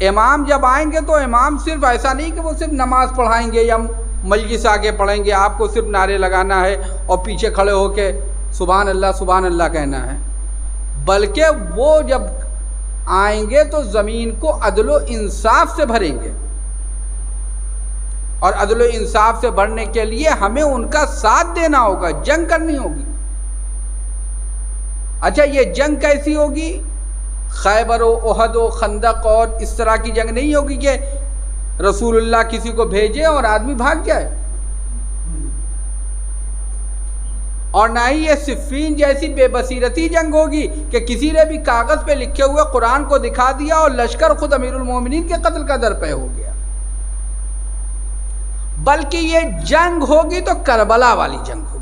امام جب آئیں گے تو امام صرف ایسا نہیں کہ وہ صرف نماز پڑھائیں گے یا مجلس آگے پڑھیں گے، آپ کو صرف نعرے لگانا ہے اور پیچھے کھڑے ہو کے سبحان اللہ کہنا ہے. بلکہ وہ جب آئیں گے تو زمین کو عدل و انصاف سے بھریں گے، اور عدل و انصاف سے بھرنے کے لیے ہمیں ان کا ساتھ دینا ہوگا، جنگ کرنی ہوگی. اچھا، یہ جنگ کیسی ہوگی؟ خیبر و احد و خندق اور اس طرح کی جنگ نہیں ہوگی کہ رسول اللہ کسی کو بھیجے اور آدمی بھاگ جائے، اور نہ ہی یہ صفین جیسی بے بصیرتی جنگ ہوگی کہ کسی نے بھی کاغذ پہ لکھے ہوئے قرآن کو دکھا دیا اور لشکر خود امیر المومنین کے قتل کا درپے ہو گیا. بلکہ یہ جنگ ہوگی تو کربلا والی جنگ ہوگی.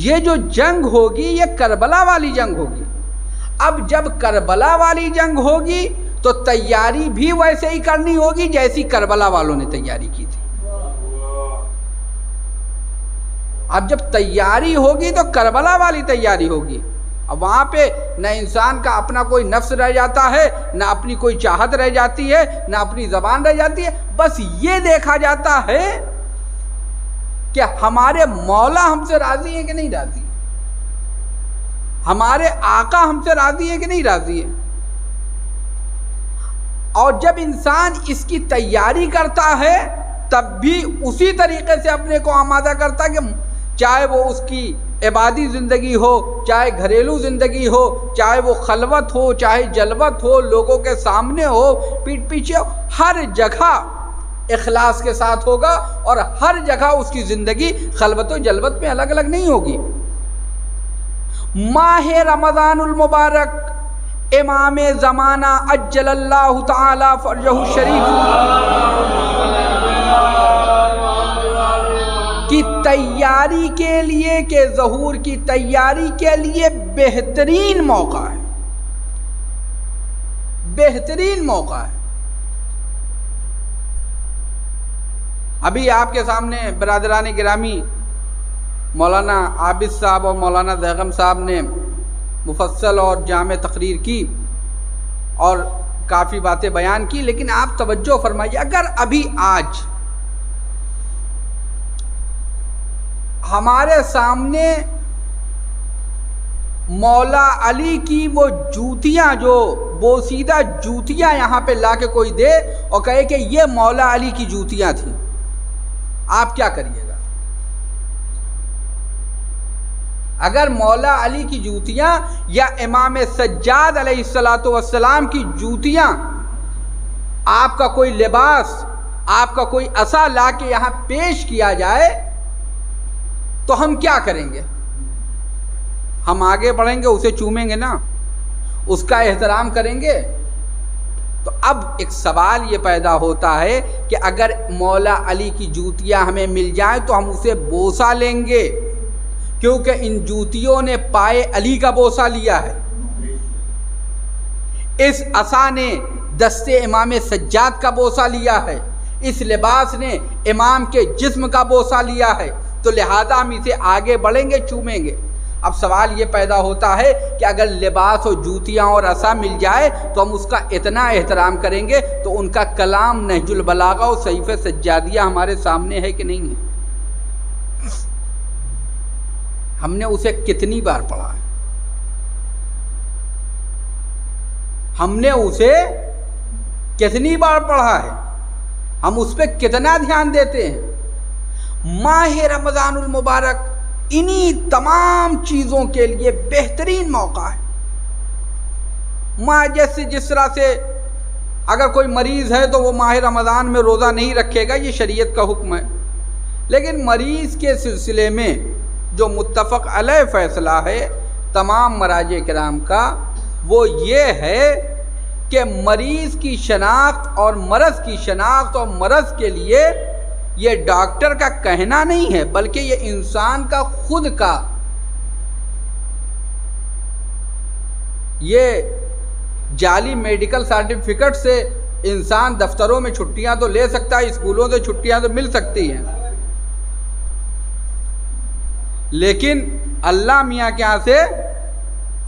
یہ جو جنگ ہوگی یہ کربلا والی جنگ ہوگی. اب جب کربلا والی جنگ ہوگی تو تیاری بھی ویسے ہی کرنی ہوگی جیسی کربلا والوں نے تیاری کی تھی. اب جب تیاری ہوگی تو کربلا والی تیاری ہوگی. اب وہاں پہ نہ انسان کا اپنا کوئی نفس رہ جاتا ہے، نہ اپنی کوئی چاہت رہ جاتی ہے، نہ اپنی زبان رہ جاتی ہے، بس یہ دیکھا جاتا ہے کہ ہمارے مولا ہم سے راضی ہیں کہ نہیں راضی ہیں، ہمارے آقا ہم سے راضی ہیں کہ نہیں راضی ہیں۔ اور جب انسان اس کی تیاری کرتا ہے تب بھی اسی طریقے سے اپنے کو آمادہ کرتا ہے کہ چاہے وہ اس کی عبادی زندگی ہو، چاہے گھریلو زندگی ہو، چاہے وہ خلوت ہو، چاہے جلوت ہو، لوگوں کے سامنے ہو، پیٹھ پیچھے ہو، ہر جگہ اخلاص کے ساتھ ہوگا، اور ہر جگہ اس کی زندگی خلوت و جلوت میں الگ الگ نہیں ہوگی۔ ماہ رمضان المبارک امام زمانہ عجل اللہ تعالی فرجہ الشریف کی تیاری کے لیے، کہ ظہور کی تیاری کے لیے بہترین موقع ہے، بہترین موقع ہے۔ ابھی آپ کے سامنے برادران گرامی مولانا عابد صاحب اور مولانا زیغم صاحب نے مفصل اور جامع تقریر کی اور کافی باتیں بیان کی، لیکن آپ توجہ فرمائیے، اگر ابھی آج ہمارے سامنے مولا علی کی وہ جوتیاں، جو بوسیدہ جوتیاں یہاں پہ لا کے کوئی دے اور کہے کہ یہ مولا علی کی جوتیاں تھیں، آپ کیا کریے گا؟ اگر مولا علی کی جوتیاں یا امام سجاد علیہ السلام کی جوتیاں، آپ کا کوئی لباس، آپ کا کوئی عصا لا کے یہاں پیش کیا جائے تو ہم کیا کریں گے؟ ہم آگے بڑھیں گے، اسے چومیں گے نا، اس کا احترام کریں گے۔ تو اب ایک سوال یہ پیدا ہوتا ہے کہ اگر مولا علی کی جوتیاں ہمیں مل جائیں تو ہم اسے بوسہ لیں گے، کیونکہ ان جوتیوں نے پائے علی کا بوسہ لیا ہے، اس عصا نے دست امام سجاد کا بوسہ لیا ہے، اس لباس نے امام کے جسم کا بوسہ لیا ہے، تو لہذا ہم اسے آگے بڑھیں گے، چومیں گے۔ اب سوال یہ پیدا ہوتا ہے کہ اگر لباس اور جوتیاں اور عصا مل جائے تو ہم اس کا اتنا احترام کریں گے، تو ان کا کلام نہج البلاغہ اور صحیفہ سجادیہ ہمارے سامنے ہے کہ نہیں ہے؟ ہم نے اسے کتنی بار پڑھا ہے؟ ہم نے اسے کتنی بار پڑھا ہے؟ ہم اس پہ کتنا دھیان دیتے ہیں؟ ماہ رمضان المبارک انہی تمام چیزوں کے لیے بہترین موقع ہے۔ جیسے جس طرح سے اگر کوئی مریض ہے تو وہ ماہ رمضان میں روزہ نہیں رکھے گا، یہ شریعت کا حکم ہے، لیکن مریض کے سلسلے میں جو متفق علیہ فیصلہ ہے تمام مراجع کرام کا، وہ یہ ہے کہ مریض کی شناخت اور مرض کی شناخت اور مرض کے لیے یہ ڈاکٹر کا کہنا نہیں ہے، بلکہ یہ انسان کا خود کا، یہ جعلی میڈیکل سرٹیفکیٹ سے انسان دفتروں میں چھٹیاں تو لے سکتا ہے، اسکولوں سے چھٹیاں تو مل سکتی ہیں، لیکن اللہ میاں کے ہاں سے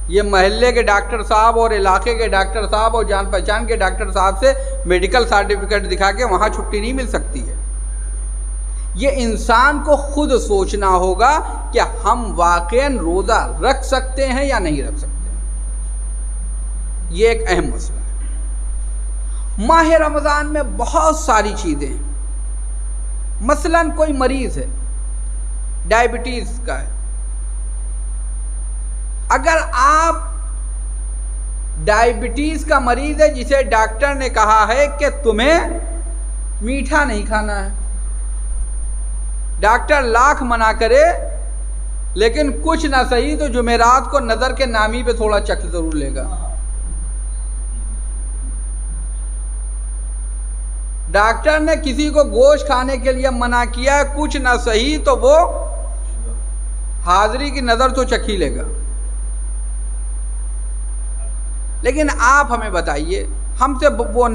یہ محلے کے ڈاکٹر صاحب اور علاقے کے ڈاکٹر صاحب اور جان پہچان کے ڈاکٹر صاحب سے میڈیکل سرٹیفکیٹ دکھا کے وہاں چھٹی نہیں مل سکتی ہے۔ یہ انسان کو خود سوچنا ہوگا کہ ہم واقعاً روزہ رکھ سکتے ہیں یا نہیں رکھ سکتے ہیں، یہ ایک اہم مسئلہ ہے۔ ماہ رمضان میں بہت ساری چیزیں ہیں، مثلاً کوئی مریض ہے، ڈائبٹیز کا ہے، اگر آپ ڈائبٹیز کا مریض ہے جسے ڈاکٹر نے کہا ہے کہ تمہیں میٹھا نہیں کھانا ہے، ڈاکٹر لاکھ منع کرے لیکن کچھ نہ صحیح تو جمعرات کو نظر کے نامی پہ تھوڑا چکھ ضرور لے گا، ڈاکٹر نے کسی کو گوشت کھانے کے لیے منع کیا ہے، کچھ نہ صحیح تو وہ حاضری کی نظر تو چکھ ہی لے گا۔ لیکن آپ ہمیں بتائیے، ہم سے وہ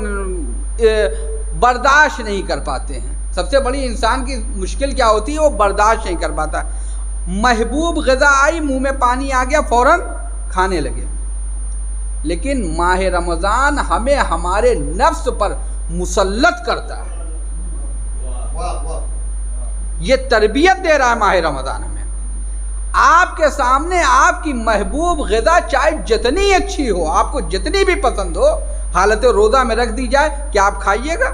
برداشت نہیں کر پاتے ہیں، سب سے بڑی انسان کی مشکل کیا ہوتی ہے؟ وہ برداشت نہیں کر پاتا۔ محبوب غذا آئی، منہ میں پانی آ گیا، فوراً کھانے لگے. لیکن ماہ رمضان ہمیں ہمارے نفس پر مسلط کرتا ہے. یہ تربیت دے رہا ہے ماہ رمضان ہمیں. آپ کے سامنے آپ کی محبوب غذا چاہے جتنی اچھی ہو، آپ کو جتنی بھی پسند ہو، حالت روزہ میں رکھ دی جائے، کیا آپ کھائیے گا؟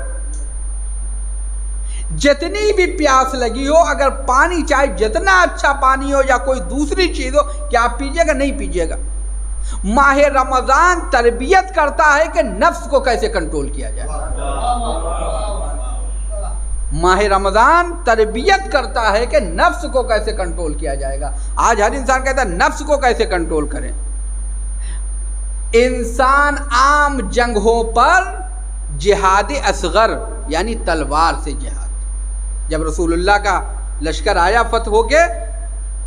جتنی بھی پیاس لگی ہو، اگر پانی چاہے جتنا اچھا پانی ہو یا کوئی دوسری چیز ہو، کیا آپ پیجیے گا؟ نہیں پیجیے گا. ماہ رمضان تربیت کرتا ہے کہ نفس کو کیسے کنٹرول کیا جائے. ماہ رمضان تربیت کرتا ہے کہ نفس کو کیسے کنٹرول کیا جائے گا. آج ہر انسان کہتا ہے نفس کو کیسے کنٹرول کریں. انسان عام جنگوں پر جہاد اصغر یعنی تلوار سے جہاد. جب رسول اللہ کا لشکر آیا فتح ہو کے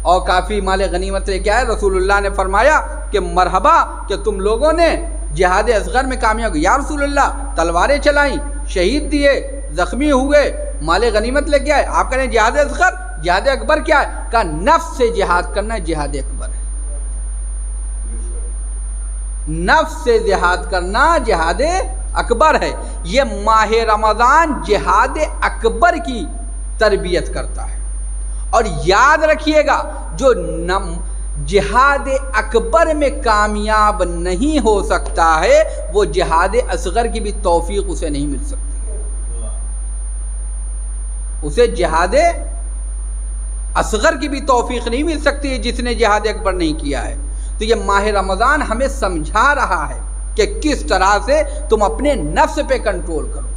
اور کافی مال غنیمت لے کے آئے، رسول اللہ نے فرمایا کہ مرحبا کہ تم لوگوں نے جہاد اصغر میں کامیاب ہو. یا رسول اللہ تلواریں چلائیں، شہید دیے، زخمی ہوئے، مال غنیمت لے کے آئے، آپ کہہ رہے ہیں جہاد اصغر. جہاد اکبر کیا ہے؟ کہا نفس سے جہاد کرنا جہاد اکبر ہے. نفس سے جہاد کرنا جہاد اکبر ہے. یہ ماہ رمضان جہاد اکبر کی تربیت کرتا ہے. اور یاد رکھیے گا جو جہاد اکبر میں کامیاب نہیں ہو سکتا ہے، وہ جہاد اصغر کی بھی توفیق اسے نہیں مل سکتی. اسے جہاد اصغر کی بھی توفیق نہیں مل سکتی ہے جس نے جہاد اکبر نہیں کیا ہے. تو یہ ماہ رمضان ہمیں سمجھا رہا ہے کہ کس طرح سے تم اپنے نفس پہ کنٹرول کرو.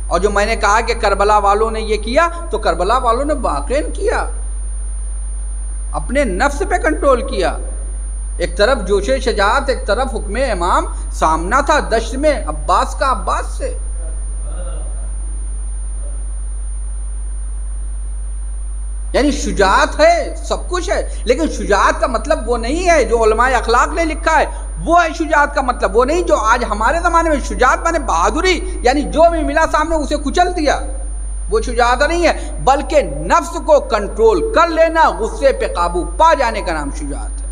اور جو میں نے کہا کہ کربلا والوں نے یہ کیا، تو کربلا والوں نے واقعاً کیا، اپنے نفس پہ کنٹرول کیا. ایک طرف جوش شجاعت، ایک طرف حکم امام. سامنا تھا دشت میں عباس کا عباس سے. یعنی شجاعت ہے، سب کچھ ہے، لیکن شجاعت کا مطلب وہ نہیں ہے جو علماء اخلاق نے لکھا ہے. وہ ہے شجاعت کا مطلب، وہ نہیں جو آج ہمارے زمانے میں شجاعت مانے بہادری، یعنی جو بھی ملا سامنے اسے کچل دیا. وہ شجاعت نہیں ہے، بلکہ نفس کو کنٹرول کر لینا، غصے پہ قابو پا جانے کا نام شجاعت ہے.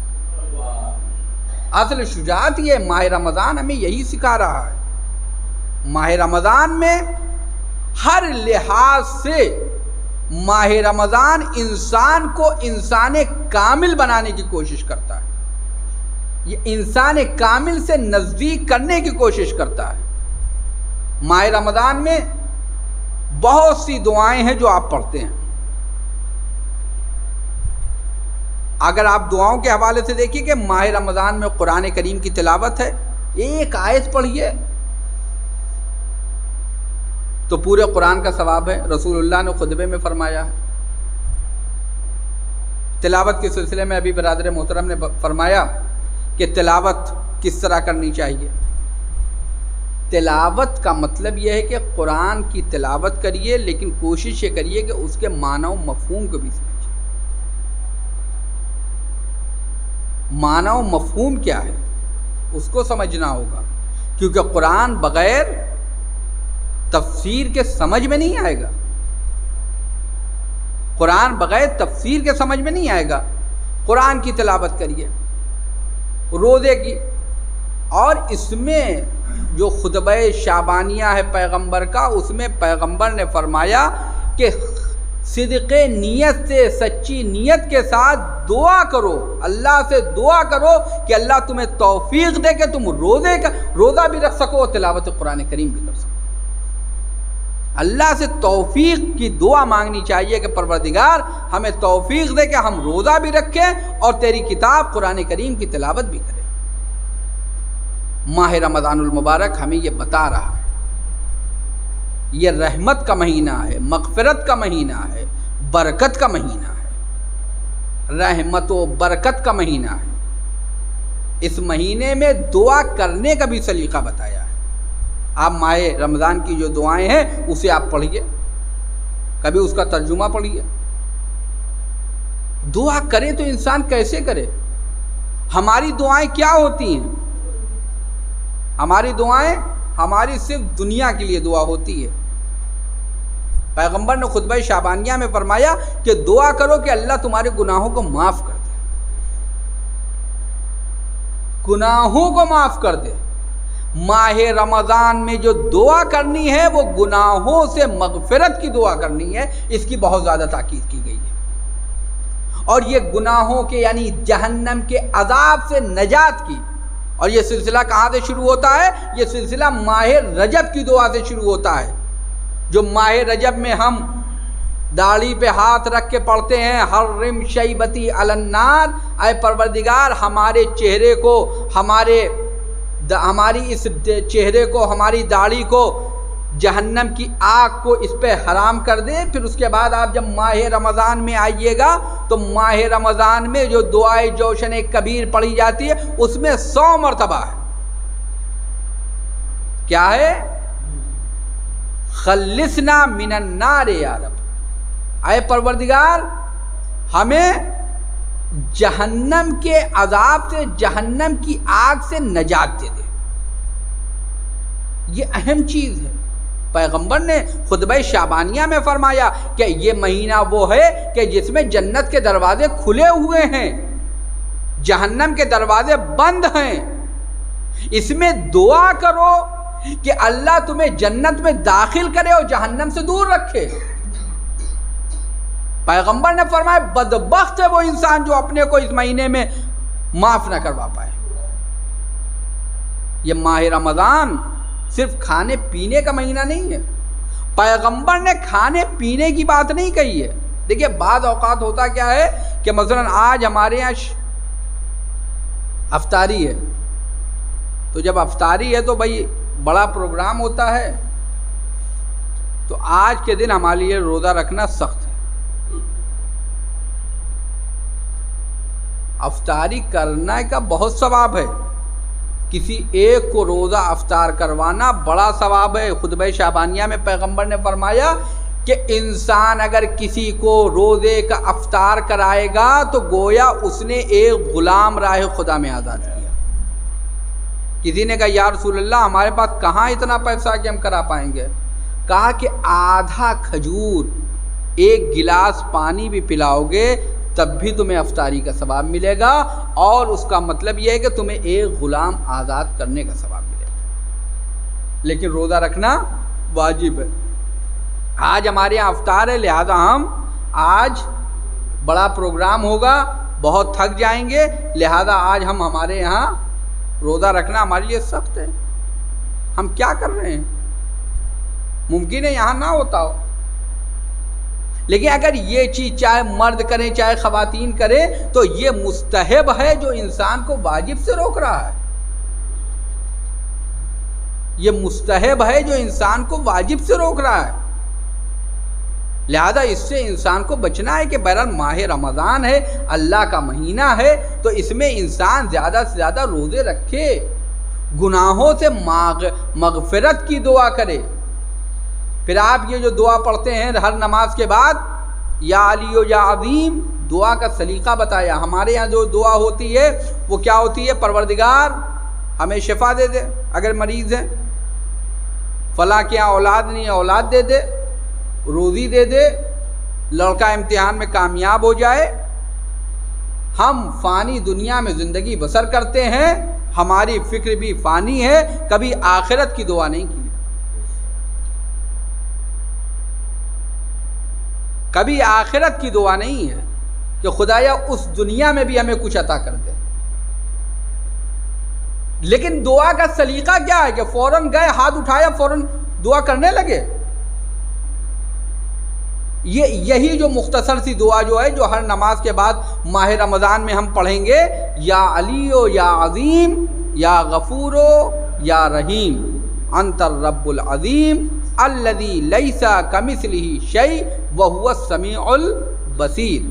اصل شجاعت یہ ماہ رمضان ہمیں یہی سکھا رہا ہے. ماہ رمضان میں ہر لحاظ سے ماہ رمضان انسان کو انسان کامل بنانے کی کوشش کرتا ہے. یہ انسان کامل سے نزدیک کرنے کی کوشش کرتا ہے. ماہ رمضان میں بہت سی دعائیں ہیں جو آپ پڑھتے ہیں. اگر آپ دعاؤں کے حوالے سے دیکھیے کہ ماہ رمضان میں قرآن کریم کی تلاوت ہے، ایک آیت پڑھیے تو پورے قرآن کا ثواب ہے. رسول اللہ نے خطبے میں فرمایا ہے. تلاوت کے سلسلے میں ابھی برادر محترم نے فرمایا کہ تلاوت کس طرح کرنی چاہیے. تلاوت کا مطلب یہ ہے کہ قرآن کی تلاوت کریے، لیکن کوشش یہ کریے کہ اس کے معنی و مفہوم کو بھی سمجھیے. معنی و مفہوم کیا ہے اس کو سمجھنا ہوگا، کیونکہ قرآن بغیر تفسیر کے سمجھ میں نہیں آئے گا. قرآن بغیر تفسیر کے سمجھ میں نہیں آئے گا. قرآن کی تلاوت کریے روزے کی. اور اس میں جو خطبہ شعبانیہ ہے پیغمبر کا، اس میں پیغمبر نے فرمایا کہ صدق نیت سے، سچی نیت کے ساتھ دعا کرو، اللہ سے دعا کرو کہ اللہ تمہیں توفیق دے کہ تم روزہ بھی رکھ سکو اور تلاوت قرآن کریم بھی کر سکو. اللہ سے توفیق کی دعا مانگنی چاہیے کہ پروردگار ہمیں توفیق دے کہ ہم روزہ بھی رکھیں اور تیری کتاب قرآن کریم کی تلاوت بھی کریں. ماہ رمضان المبارک ہمیں یہ بتا رہا ہے، یہ رحمت کا مہینہ ہے، مغفرت کا مہینہ ہے، برکت کا مہینہ ہے، رحمت و برکت کا مہینہ ہے. اس مہینے میں دعا کرنے کا بھی سلیقہ بتایا ہے. آپ ماہ رمضان کی جو دعائیں ہیں اسے آپ پڑھیے، کبھی اس کا ترجمہ پڑھیے. دعا کرے تو انسان کیسے کرے؟ ہماری دعائیں کیا ہوتی ہیں؟ ہماری دعائیں ہماری صرف دنیا کے لیے دعا ہوتی ہے. پیغمبر نے خطبہ شعبانیہ میں فرمایا کہ دعا کرو کہ اللہ تمہارے گناہوں کو معاف کر دے. گناہوں کو معاف کر دے۔ ماہ رمضان میں جو دعا کرنی ہے وہ گناہوں سے مغفرت کی دعا کرنی ہے، اس کی بہت زیادہ تاکید کی گئی ہے۔ اور یہ گناہوں کے یعنی جہنم کے عذاب سے نجات کی، اور یہ سلسلہ کہاں سے شروع ہوتا ہے؟ یہ سلسلہ ماہ رجب کی دعا سے شروع ہوتا ہے، جو ماہ رجب میں ہم داڑھی پہ ہاتھ رکھ کے پڑھتے ہیں، حرم شیبتی علی النار، اے پروردگار ہمارے چہرے کو، ہماری اس چہرے کو، ہماری داڑھی کو جہنم کی آگ کو اس پہ حرام کر دے۔ پھر اس کے بعد آپ جب ماہ رمضان میں آئیے گا تو ماہ رمضان میں جو دعائے جوشن کبیر پڑھی جاتی ہے اس میں 100 مرتبہ ہے، کیا ہے؟ خلصنا من النار یا رب، اے پروردگار ہمیں جہنم کے عذاب سے، جہنم کی آگ سے نجات دے دے۔ یہ اہم چیز ہے۔ پیغمبر نے خطبہ شعبانیہ میں فرمایا کہ یہ مہینہ وہ ہے کہ جس میں جنت کے دروازے کھلے ہوئے ہیں، جہنم کے دروازے بند ہیں۔ اس میں دعا کرو کہ اللہ تمہیں جنت میں داخل کرے اور جہنم سے دور رکھے۔ پیغمبر نے فرمایا بدبخت ہے وہ انسان جو اپنے کو اس مہینے میں معاف نہ کروا پائے۔ یہ ماہ رمضان صرف کھانے پینے کا مہینہ نہیں ہے۔ پیغمبر نے کھانے پینے کی بات نہیں کہی ہے۔ دیکھیے بعض اوقات ہوتا کیا ہے کہ مثلا آج ہمارے یہاں افطاری ہے، تو جب افطاری ہے تو بھائی بڑا پروگرام ہوتا ہے، تو آج کے دن ہمارے لیے روزہ رکھنا سخت ہے۔ افطاری کرنے کا بہت ثواب ہے، کسی ایک کو روزہ افطار کروانا بڑا ثواب ہے۔ خطبہ شعبانیہ میں پیغمبر نے فرمایا کہ انسان اگر کسی کو روزے کا افطار کرائے گا تو گویا اس نے ایک غلام راہ خدا میں آزاد کیا۔ کسی نے کہا یا رسول اللہ ہمارے پاس کہاں اتنا پیسہ کہ ہم کرا پائیں گے؟ کہا کہ آدھا کھجور، ایک گلاس پانی بھی پلاؤ گے تب بھی تمہیں افطاری کا ثواب ملے گا، اور اس کا مطلب یہ ہے کہ تمہیں ایک غلام آزاد کرنے کا ثواب ملے گا۔ لیکن روزہ رکھنا واجب ہے۔ آج ہمارے یہاں افطار ہے، لہذا ہم آج بڑا پروگرام ہوگا، بہت تھک جائیں گے، لہذا آج ہمارے یہاں روزہ رکھنا ہمارے لیے سخت ہے۔ ہم کیا کر رہے ہیں؟ ممکن ہے یہاں نہ ہوتا ہو، لیکن اگر یہ چیز چاہے مرد کریں چاہے خواتین کریں تو یہ مستحب ہے جو انسان کو واجب سے روک رہا ہے۔ یہ مستحب ہے جو انسان کو واجب سے روک رہا ہے، لہذا اس سے انسان کو بچنا ہے کہ بہرحال ماہ رمضان ہے، اللہ کا مہینہ ہے، تو اس میں انسان زیادہ سے زیادہ روزے رکھے، گناہوں سے مغفرت کی دعا کرے۔ پھر آپ یہ جو دعا پڑھتے ہیں ہر نماز کے بعد، یا علی و یا عظیم، دعا کا سلیقہ بتایا۔ ہمارے یہاں جو دعا ہوتی ہے وہ کیا ہوتی ہے؟ پروردگار ہمیں شفا دے دے اگر مریض ہیں، فلاں کے یہاں اولاد نہیں ہے اولاد دے دے، روزی دے دے، لڑکا امتحان میں کامیاب ہو جائے۔ ہم فانی دنیا میں زندگی بسر کرتے ہیں، ہماری فکر بھی فانی ہے، کبھی آخرت کی دعا نہیں کی، کبھی آخرت کی دعا نہیں ہے کہ خدایا اس دنیا میں بھی ہمیں کچھ عطا کر دے۔ لیکن دعا کا سلیقہ کیا ہے کہ فوراً گئے، ہاتھ اٹھایا، فوراً دعا کرنے لگے؟ یہی جو مختصر سی دعا جو ہے جو ہر نماز کے بعد ماہ رمضان میں ہم پڑھیں گے، یا علی و یا عظیم، یا غفور و یا رحیم، انت الرب العظیم الذی لیس کمثلہ شیء وہو السمیع البصیر۔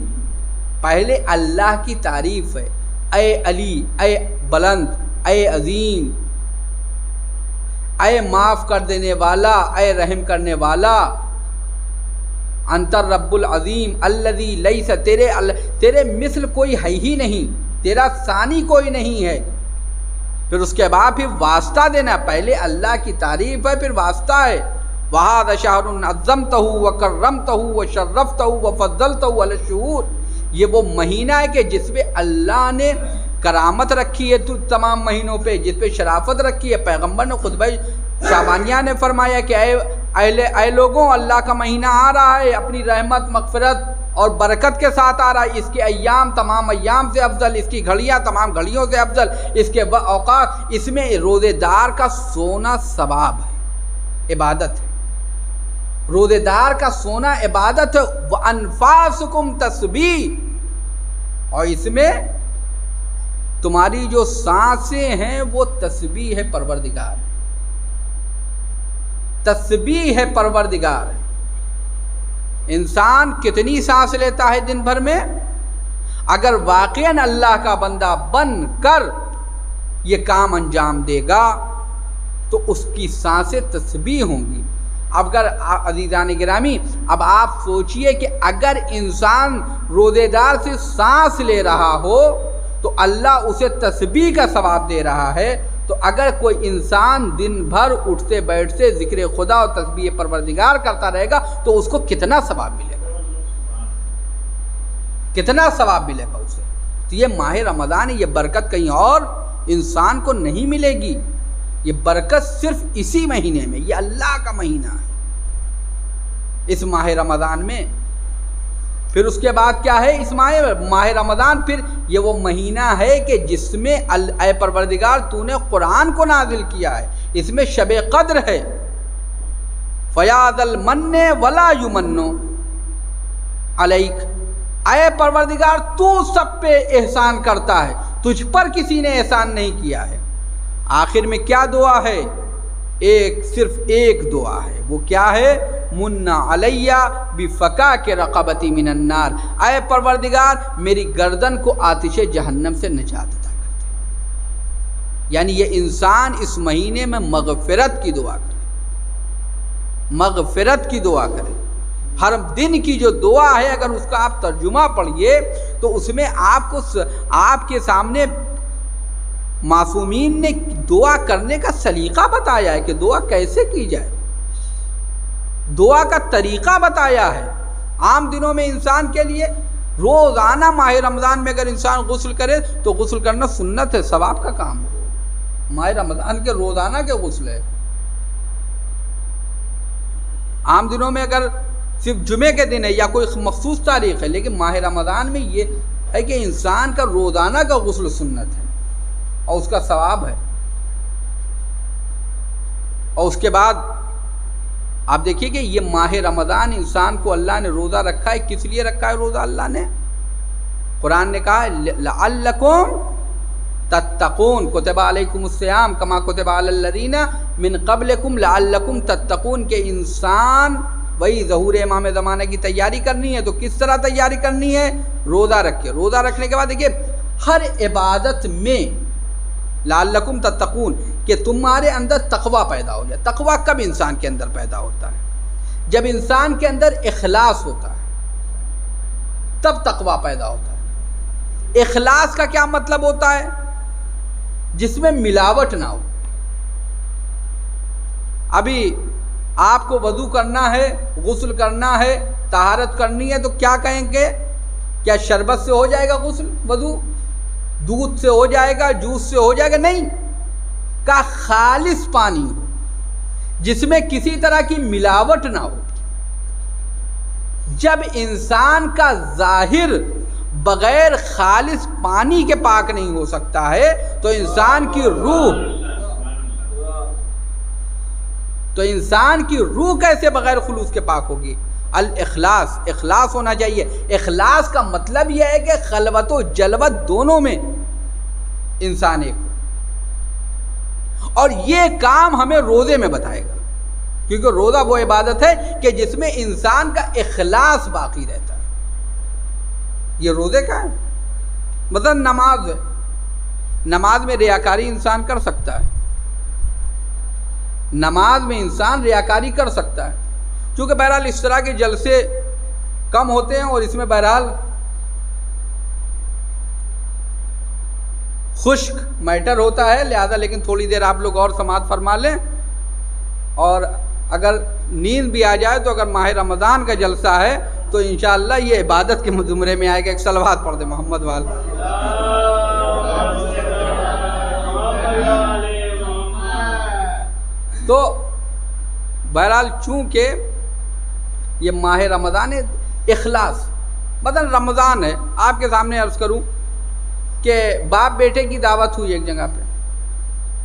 پہلے اللہ کی تعریف ہے، اے علی، اے بلند، اے عظیم، اے معاف کر دینے والا، اے رحم کرنے والا، انت الرب العظیم الذی لیس، تیرے مثل کوئی ہے ہی نہیں، تیرا ثانی کوئی نہیں ہے۔ پھر اس کے بعد پھر واسطہ دینا، پہلے اللہ کی تعریف ہے پھر واسطہ ہے۔ وَهَذَا شَهْرٌ عَظَّمْتَهُ وَكَرَّمْتَهُ وَشَرَّفْتَهُ وَفَضَّلْتَهُ عَلَى الشُّهُورِ۔ یہ وہ مہینہ ہے کہ جس میں اللہ نے کرامت رکھی ہے تمام مہینوں پہ، جس پہ شرافت رکھی ہے. پیغمبر نے خطبہ شعبانیہ نے فرمایا کہ اے لوگوں، اللہ کا مہینہ آ رہا ہے، اپنی رحمت، مغفرت اور برکت کے ساتھ آ رہا ہے. اس کے ایام تمام ایام سے افضل، اس کی گھڑیاں تمام گھڑیوں سے افضل، اس کے اوقات، اس میں روزے دار کا سونا ثواب ہے، عبادت ہے. روزے دار کا سونا عبادت ہے. وَأَنفَاسُكُمْ تسبیح، اور اس میں تمہاری جو سانسیں ہیں وہ تسبیح ہے پروردگار، تسبیح ہے پروردگار. انسان کتنی سانس لیتا ہے دن بھر میں؟ اگر واقعاً اللہ کا بندہ بن کر یہ کام انجام دے گا تو اس کی سانسیں تسبیح ہوں گی. اب اگر عزیزان گرامی، اب آپ سوچئے کہ اگر انسان روزے دار سے سانس لے رہا ہو تو اللہ اسے تسبیح کا ثواب دے رہا ہے، تو اگر کوئی انسان دن بھر اٹھتے بیٹھتے ذکر خدا اور تسبیح پروردگار کرتا رہے گا تو اس کو کتنا ثواب ملے گا، کتنا ثواب ملے گا اسے. تو یہ ماہ رمضان ہے، یہ برکت کہیں اور انسان کو نہیں ملے گی. یہ برکت صرف اسی مہینے میں، یہ اللہ کا مہینہ ہے، اس ماہ رمضان میں. پھر اس کے بعد کیا ہے؟ اس ماہ رمضان پھر یہ وہ مہینہ ہے کہ جس میں اے پروردگار تو نے قرآن کو نازل کیا ہے، اس میں شب قدر ہے. فیاض المن ولا یمن علیک، اے پروردگار تو سب پہ احسان کرتا ہے، تجھ پر کسی نے احسان نہیں کیا ہے. آخر میں کیا دعا ہے؟ صرف ایک دعا ہے، وہ کیا ہے؟ منا علیہ بفکاک رقبتی من النار، اے پروردگار میری گردن کو آتش جہنم سے نجات عطا کر دے. یعنی یہ انسان اس مہینے میں مغفرت کی دعا کرے، مغفرت کی دعا کرے. ہر دن کی جو دعا ہے اگر اس کا آپ ترجمہ پڑھیے تو اس میں آپ کے سامنے معصومین نے دعا کرنے کا سلیقہ بتایا ہے کہ دعا کیسے کی جائے، دعا کا طریقہ بتایا ہے. عام دنوں میں انسان کے لیے روزانہ ماہ رمضان میں اگر انسان غسل کرے تو غسل کرنا سنت ہے، ثواب کا کام ہے. ماہ رمضان کے روزانہ کے غسل ہے. عام دنوں میں اگر صرف جمعے کے دن ہے یا کوئی مخصوص تاریخ ہے، لیکن ماہ رمضان میں یہ ہے کہ انسان کا روزانہ کا غسل سنت ہے اور اس کا ثواب ہے. اور اس کے بعد آپ دیکھیے کہ یہ ماہ رمضان انسان کو اللہ نے روزہ رکھا ہے. کس لیے رکھا ہے روزہ اللہ نے؟ قرآن نے کہا لعلکم تتقون، کتب علیکم الصیام کما کتب علی الذین من قبلکم لعلکم تتقون، کہ انسان وہی ظہور امام زمانہ کی تیاری کرنی ہے. تو کس طرح تیاری کرنی ہے؟ روزہ رکھ کے. روزہ رکھنے کے بعد دیکھیے ہر عبادت میں لعلکم تتقون، کہ تمہارے اندر تقوی پیدا ہو جائے. تقوی کب انسان کے اندر پیدا ہوتا ہے؟ جب انسان کے اندر اخلاص ہوتا ہے تب تقوی پیدا ہوتا ہے. اخلاص کا کیا مطلب ہوتا ہے؟ جس میں ملاوٹ نہ ہو. ابھی آپ کو وضو کرنا ہے، غسل کرنا ہے، طہارت کرنی ہے تو کیا کہیں گے؟ کیا شربت سے ہو جائے گا غسل وضو؟ دودھ سے ہو جائے گا؟ جوس سے ہو جائے گا؟ نہیں، کا خالص پانی ہو جس میں کسی طرح کی ملاوٹ نہ ہو. جب انسان کا ظاہر بغیر خالص پانی کے پاک نہیں ہو سکتا ہے تو انسان کی روح کیسے بغیر خلوص کے پاک ہوگی؟ الاخلاص، اخلاص ہونا چاہیے. اخلاص کا مطلب یہ ہے کہ خلوت و جلوت دونوں میں انسان ایک ہو. اور یہ کام ہمیں روزے میں بتائے گا، کیونکہ روزہ وہ عبادت ہے کہ جس میں انسان کا اخلاص باقی رہتا ہے. یہ روزے کا ہے. مثلا نماز ہے، نماز میں ریاکاری انسان کر سکتا ہے، نماز میں انسان ریاکاری کر سکتا ہے، چونکہ بہرحال اس طرح کے جلسے کم ہوتے ہیں اور اس میں بہرحال خشک میٹر ہوتا ہے، لہذا لیکن تھوڑی دیر آپ لوگ اور سماعت فرما لیں. اور اگر نیند بھی آ جائے تو اگر ماہ رمضان کا جلسہ ہے تو انشاءاللہ یہ عبادت کے زمرے میں آئے گا. ایک صلوات پڑھ دیں محمد وال. تو بہرحال چونکہ یہ ماہ رمضان اخلاص مثلا رمضان ہے، آپ کے سامنے عرض کروں کہ باپ بیٹے کی دعوت ہوئی ایک جگہ پہ،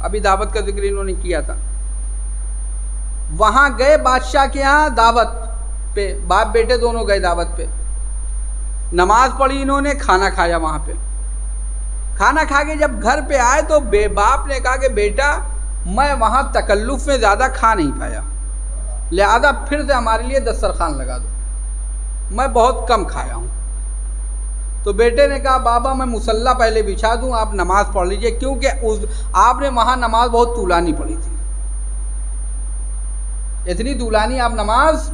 ابھی دعوت کا ذکر انہوں نے کیا تھا، وہاں گئے بادشاہ کے ہاں دعوت پہ، باپ بیٹے دونوں گئے دعوت پہ، نماز پڑھی انہوں نے، کھانا کھایا وہاں پہ، کھانا کھا کے جب گھر پہ آئے تو باپ نے کہا کہ بیٹا میں وہاں تکلف میں زیادہ کھا نہیں پایا، لہذا پھر سے ہمارے لیے دسترخوان لگا دو، میں بہت کم کھایا ہوں۔ تو بیٹے نے کہا بابا میں مصلی پہلے بچھا دوں، آپ نماز پڑھ لیجئے، کیونکہ آپ نے وہاں نماز بہت طولانی پڑھی تھی، اتنی طولانی آپ نماز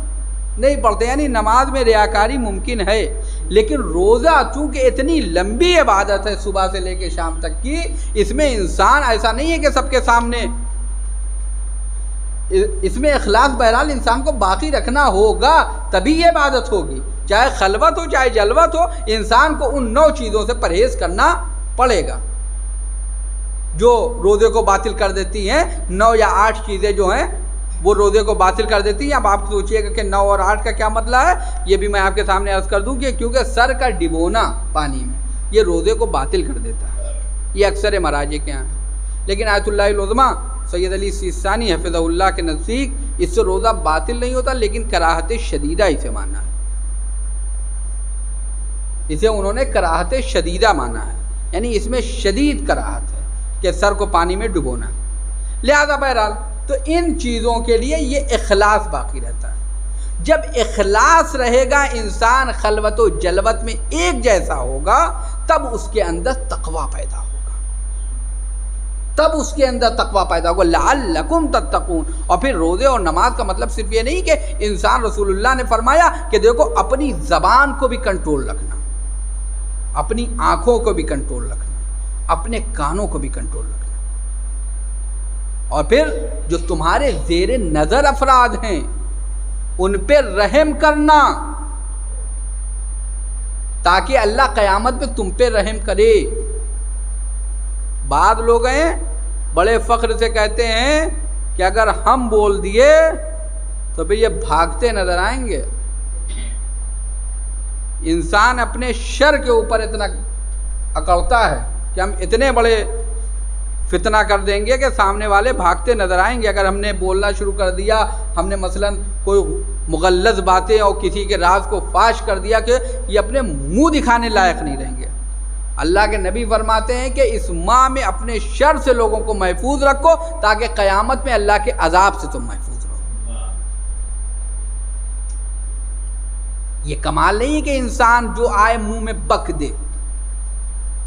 نہیں پڑھتے، یعنی نماز میں ریاکاری ممکن ہے، لیکن روزہ چونکہ اتنی لمبی عبادت ہے صبح سے لے کے شام تک کی، اس میں انسان ایسا نہیں ہے کہ سب کے سامنے، اس میں اخلاص بہرحال انسان کو باقی رکھنا ہوگا، تبھی یہ عبادت ہوگی، چاہے خلوت ہو چاہے جلوت ہو، انسان کو ان 9 چیزوں سے پرہیز کرنا پڑے گا جو روزے کو باطل کر دیتی ہیں۔ 9 یا 8 چیزیں جو ہیں وہ روزے کو باطل کر دیتی ہیں۔ اب آپ سوچئے گا کہ 9 اور 8 کا کیا مطلب ہے، یہ بھی میں آپ کے سامنے عرض کر دوں کہ کیونکہ سر کا ڈبونا پانی میں یہ روزے کو باطل کر دیتا ہے، یہ اکثر مراجع کے یہاں ہے، لیکن آیت اللہ العظمیٰ سید علی سیستانی حفظہ اللہ کے نزدیک اس سے روزہ باطل نہیں ہوتا، لیکن کراہت شدیدہ اسے مانا ہے، اسے انہوں نے کراہت شدیدہ مانا ہے، یعنی اس میں شدید کراہت ہے کہ سر کو پانی میں ڈبونا، لہذا بہرحال تو ان چیزوں کے لیے یہ اخلاص باقی رہتا ہے۔ جب اخلاص رہے گا، انسان خلوت و جلوت میں ایک جیسا ہوگا، تب اس کے اندر تقویٰ پیدا ہوگا، تب اس کے اندر تقویٰ پیدا ہوگا، لعلکم تتقون۔ اور پھر روزے اور نماز کا مطلب صرف یہ نہیں کہ انسان، رسول اللہ نے فرمایا کہ دیکھو اپنی زبان کو بھی کنٹرول رکھنا، اپنی آنکھوں کو بھی کنٹرول رکھنا، اپنے کانوں کو بھی کنٹرول رکھنا، اور پھر جو تمہارے زیر نظر افراد ہیں ان پہ رحم کرنا، تاکہ اللہ قیامت میں تم پہ رحم کرے۔ بعض لوگ ہیں بڑے فخر سے کہتے ہیں کہ اگر ہم بول دیے تو پھر یہ بھاگتے نظر آئیں گے۔ انسان اپنے شر کے اوپر اتنا اکڑتا ہے کہ ہم اتنے بڑے فتنہ کر دیں گے کہ سامنے والے بھاگتے نظر آئیں گے۔ اگر ہم نے بولنا شروع کر دیا، ہم نے مثلا کوئی مغلظ باتیں اور کسی کے راز کو فاش کر دیا، کہ یہ اپنے منہ دکھانے لائق نہیں رہیں گے۔ اللہ کے نبی فرماتے ہیں کہ اس ماہ میں اپنے شر سے لوگوں کو محفوظ رکھو، تاکہ قیامت میں اللہ کے عذاب سے تم محفوظ رہو۔ یہ کمال نہیں ہے کہ انسان جو آئے منہ میں بک دے۔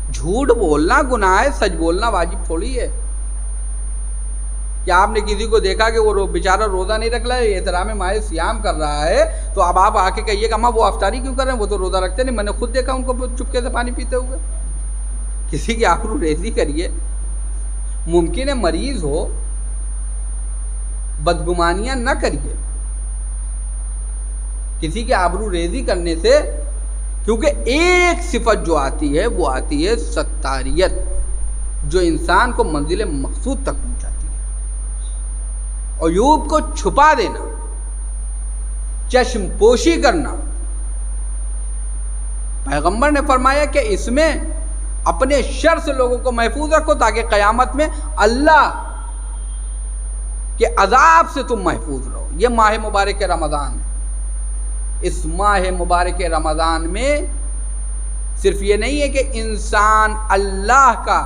جھوٹ بولنا گناہ ہے، سچ بولنا واجب تھوڑی ہے۔ کیا آپ نے کسی کو دیکھا کہ وہ بیچارہ روزہ نہیں رکھ رہا ہے، احترام ماہ سیام کر رہا ہے، تو اب آپ آ کے کہیے کہ اماں وہ افطاری کیوں کر رہے ہیں، وہ تو روزہ رکھتے نہیں، میں نے خود دیکھا ان کو چپکے سے پانی پیتے ہوئے۔ کسی کی آبرو ریزی کریے، ممکن ہے مریض ہو، بدگمانیاں نہ کریے کسی کی آبرو ریزی کرنے سے، کیونکہ ایک صفت جو آتی ہے وہ آتی ہے ستاریت، جو انسان کو منزل مقصود تک پہنچاتی ہے۔ عیوب کو چھپا دینا، چشم پوشی کرنا، پیغمبر نے فرمایا کہ اس میں اپنے شر سے لوگوں کو محفوظ رکھو، تاکہ قیامت میں اللہ کے عذاب سے تم محفوظ رہو۔ یہ ماہ مبارک رمضان ہے۔ اس ماہ مبارک رمضان میں صرف یہ نہیں ہے کہ انسان اللہ کا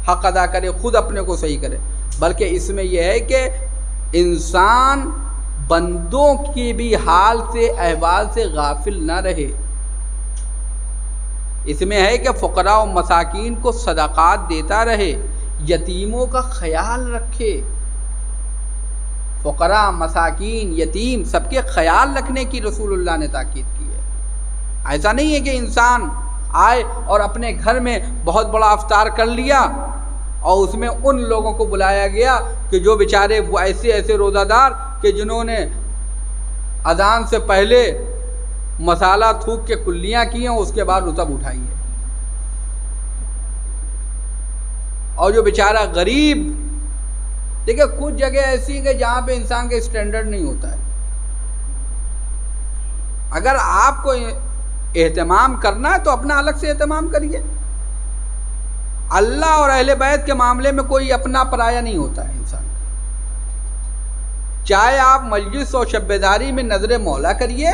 حق ادا کرے، خود اپنے کو صحیح کرے، بلکہ اس میں یہ ہے کہ انسان بندوں کی بھی حال سے، احوال سے غافل نہ رہے۔ اس میں ہے کہ فقراء و مساکین کو صدقات دیتا رہے، یتیموں کا خیال رکھے۔ فقراء، مساکین، یتیم سب کے خیال رکھنے کی رسول اللہ نے تاکید کی ہے۔ ایسا نہیں ہے کہ انسان آئے اور اپنے گھر میں بہت بڑا افطار کر لیا اور اس میں ان لوگوں کو بلایا گیا کہ جو بیچارے وہ ایسے روزہ دار کہ جنہوں نے اذان سے پہلے مسالہ تھوک کے کلیاں کی ہیں، اس کے بعد رطب اٹھائی ہے، اور جو بیچارہ غریب، دیکھیں کچھ جگہ ایسی ہیں کہ جہاں پہ انسان کا اسٹینڈرڈ نہیں ہوتا ہے. اگر آپ کو اہتمام کرنا ہے تو اپنا الگ سے اہتمام کریے. اللہ اور اہل بیت کے معاملے میں کوئی اپنا پرایا نہیں ہوتا ہے انسان. چاہے آپ مجلس اور شب بیداری میں نظر مولا کریے،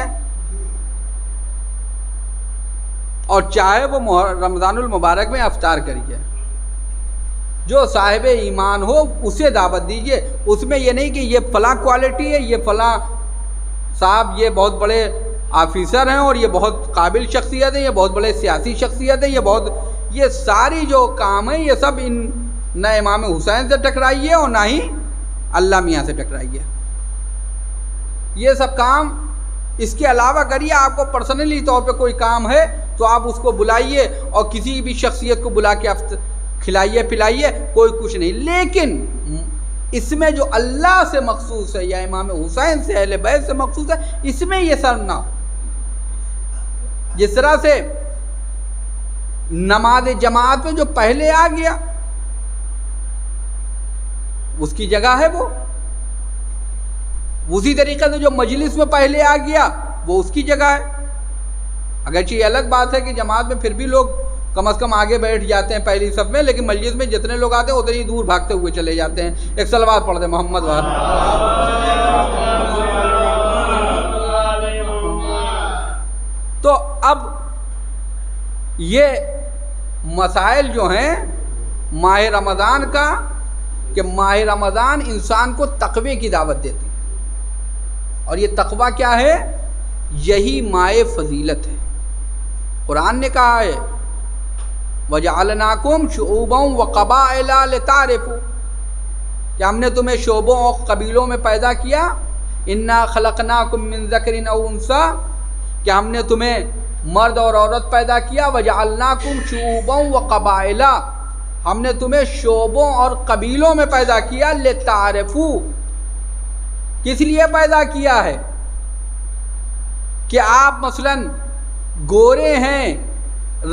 اور چاہے وہ رمضان المبارک میں افطار کریے. جو صاحب ایمان ہو اسے دعوت دیجیے. اس میں یہ نہیں کہ یہ فلاں کوالٹی ہے، یہ فلاں صاحب یہ بہت بڑے آفیسر ہیں اور یہ بہت قابل شخصیت ہے، یہ بہت بڑے سیاسی شخصیت ہے، یہ ساری جو کام ہیں یہ سب نہ امام حسین سے ٹکرائیے اور نہ ہی اللہ میاں سے ٹکرائیے. یہ سب کام اس کے علاوہ کریے. آپ کو پرسنلی طور پہ کوئی کام ہے تو آپ اس کو بلائیے اور کسی بھی شخصیت کو بلا کے کھلائیے پلائیے، کوئی کچھ نہیں. لیکن اس میں جو اللہ سے مخصوص ہے یا امام حسین سے اہل بیت سے مخصوص ہے، اس میں یہ سر نہ ہو. جس طرح سے نماز جماعت میں جو پہلے آ گیا اس کی جگہ ہے وہ، اسی طریقے سے جو مجلس میں پہلے آ گیا وہ اس کی جگہ ہے. اگرچہ یہ الگ بات ہے کہ جماعت میں پھر بھی لوگ کم از کم آگے بیٹھ جاتے ہیں پہلی صف میں، لیکن مجلس میں جتنے لوگ آتے ہیں اتنے ہی دور بھاگتے ہوئے چلے جاتے ہیں. ایک صلوات پڑھ دیں محمد وار. تو اب یہ مسائل جو ہیں ماہ رمضان کا، کہ ماہ رمضان انسان کو تقوی کی دعوت دیتی ہے. اور یہ تقوی کیا ہے؟ یہی ماہ فضیلت ہے. قرآن نے کہا ہے وَجَعَلْنَاكُمْ شُعُوبًا وَقَبَائِلَ لِتَعْرِفُوا، کہ ہم نے تمہیں شعبوں اور قبیلوں میں پیدا کیا. اِنَّا خَلَقْنَاكُمْ مِنْ ذَكَرٍ أَوْ أُنْثَىٰ، کہ ہم نے تمہیں مرد اور عورت پیدا کیا. وَجَعَلْنَاكُمْ شُعُوبًا وَقَبَائِلَ، ہم نے تمہیں شعبوں اور قبیلوں میں پیدا کیا. لِتَعْرِفُوا، کس لیے پیدا کیا ہے؟ کہ آپ مثلا گورے ہیں،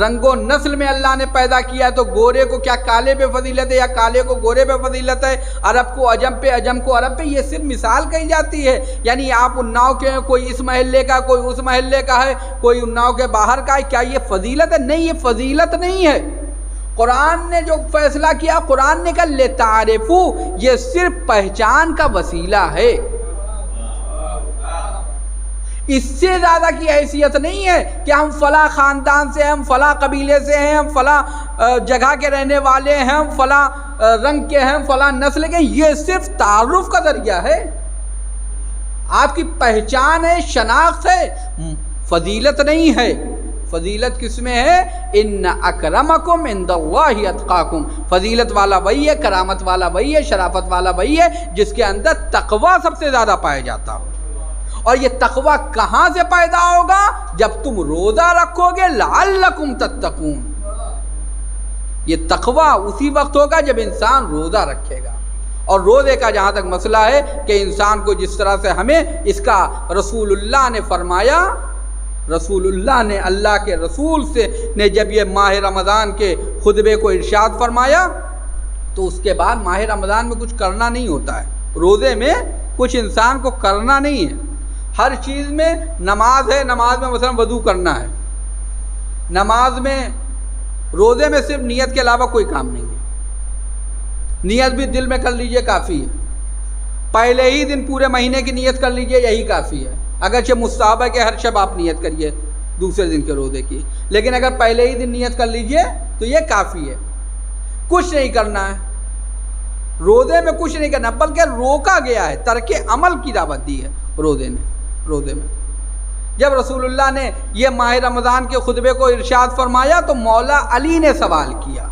رنگ و نسل میں اللہ نے پیدا کیا، تو گورے کو کیا کالے پہ فضیلت ہے یا کالے کو گورے پہ فضیلت ہے؟ عرب کو عجم پہ، عجم کو عرب پہ. یہ صرف مثال کہی جاتی ہے. یعنی آپ اناؤ کے ہیں، کوئی اس محلے کا، کوئی اس محلے کا ہے، کوئی اناؤ کے باہر کا ہے، کیا یہ فضیلت ہے؟ نہیں، یہ فضیلت نہیں ہے. قرآن نے جو فیصلہ کیا، قرآن نے کہا لِتَعْرِفُوا، یہ صرف پہچان کا وسیلہ ہے. اس سے زیادہ کی حیثیت نہیں ہے کہ ہم فلاں خاندان سے ہیں، ہم فلاں قبیلے سے ہیں، ہم فلاں جگہ کے رہنے والے ہیں، ہم فلاں رنگ کے ہیں، فلاں نسل کے. یہ صرف تعارف کا ذریعہ ہے، آپ کی پہچان ہے، شناخت ہے، فضیلت نہیں ہے. فضیلت کس میں ہے؟ ان اکرمکم عند اللہ اتقاکم. فضیلت والا وہی ہے، کرامت والا وہی ہے، شرافت والا وہی ہے جس کے اندر تقوی سب سے زیادہ پایا جاتا ہو. اور یہ تقوی کہاں سے پیدا ہوگا؟ جب تم روزہ رکھو گے. لعلکم تتقون. یہ تقوی اسی وقت ہوگا جب انسان روزہ رکھے گا. اور روزے کا جہاں تک مسئلہ ہے کہ انسان کو جس طرح سے ہمیں اس کا رسول اللہ نے فرمایا، رسول اللہ نے، اللہ کے رسول سے نے جب یہ ماہ رمضان کے خطبے کو ارشاد فرمایا تو اس کے بعد ماہ رمضان میں کچھ کرنا نہیں ہوتا ہے. روزے میں کچھ انسان کو کرنا نہیں ہے. ہر چیز میں نماز ہے، نماز میں مثلا وضو کرنا ہے. نماز میں، روزے میں صرف نیت کے علاوہ کوئی کام نہیں ہے. نیت بھی دل میں کر لیجئے کافی ہے. پہلے ہی دن پورے مہینے کی نیت کر لیجئے، یہی کافی ہے. اگرچہ مستحب ہے کہ ہر شب آپ نیت کریے دوسرے دن کے روزے کی، لیکن اگر پہلے ہی دن نیت کر لیجئے تو یہ کافی ہے. کچھ نہیں کرنا ہے روزے میں، کچھ نہیں کرنا، بلکہ روکا گیا ہے، ترک عمل کی دعوت دی ہے روزے میں. جب رسول اللہ نے یہ ماہ رمضان کے خطبے کو ارشاد فرمایا تو مولا علی نے سوال کیا.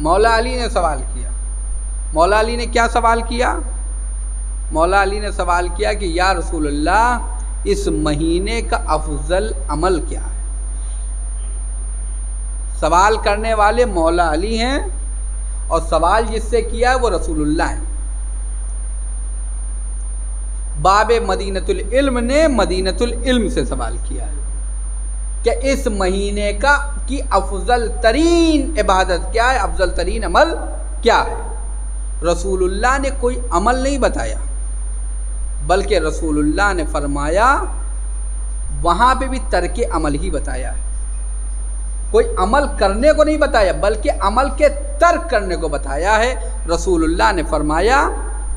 مولا علی نے سوال کیا. مولا علی نے کیا سوال کیا؟ مولا علی نے سوال کیا کہ یا رسول اللہ، اس مہینے کا افضل عمل کیا ہے؟ سوال کرنے والے مولا علی ہیں اور سوال جس سے کیا ہے وہ رسول اللہ ہیں. باب مدینۃ العلم نے مدینۃ العلم سے سوال کیا ہے. کہ اس مہینے کی افضل ترین عبادت کیا ہے، افضل ترین عمل کیا ہے۔ رسول اللہ نے کوئی عمل نہیں بتایا، بلکہ رسول اللہ نے فرمایا وہاں پہ بھی ترک عمل ہی بتایا ہے، کوئی عمل کرنے کو نہیں بتایا بلکہ عمل کے ترک کرنے کو بتایا ہے۔ رسول اللہ نے فرمایا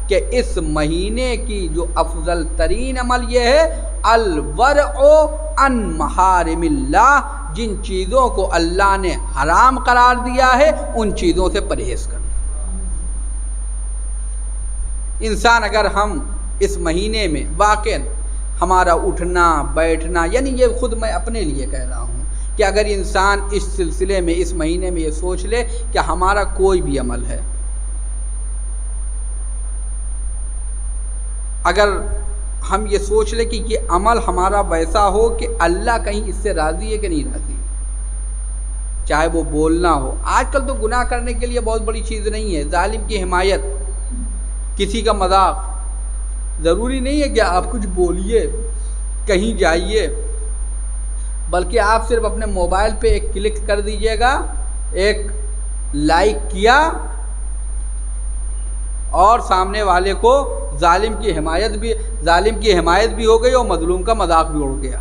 کہ اس مہینے کی جو افضل ترین عمل یہ ہے، الورع عن محارم اللہ، جن چیزوں کو اللہ نے حرام قرار دیا ہے ان چیزوں سے پرہیز کرنا۔ انسان اگر ہم اس مہینے میں واقعاً ہمارا اٹھنا بیٹھنا، یعنی یہ خود میں اپنے لیے کہہ رہا ہوں کہ اگر انسان اس سلسلے میں اس مہینے میں یہ سوچ لے کہ ہمارا کوئی بھی عمل ہے، اگر ہم یہ سوچ لیں کہ یہ عمل ہمارا ویسا ہو کہ اللہ کہیں اس سے راضی ہے کہ نہیں راضی، چاہے وہ بولنا ہو۔ آج کل تو گناہ کرنے کے لیے بہت بڑی چیز نہیں ہے، ظالم کی حمایت، کسی کا مذاق، ضروری نہیں ہے کہ آپ کچھ بولیے کہیں جائیے، بلکہ آپ صرف اپنے موبائل پہ ایک کلک کر دیجئے گا، ایک لائک کیا اور سامنے والے کو ظالم کی حمایت بھی ہو گئی اور مظلوم کا مذاق بھی اڑ گیا،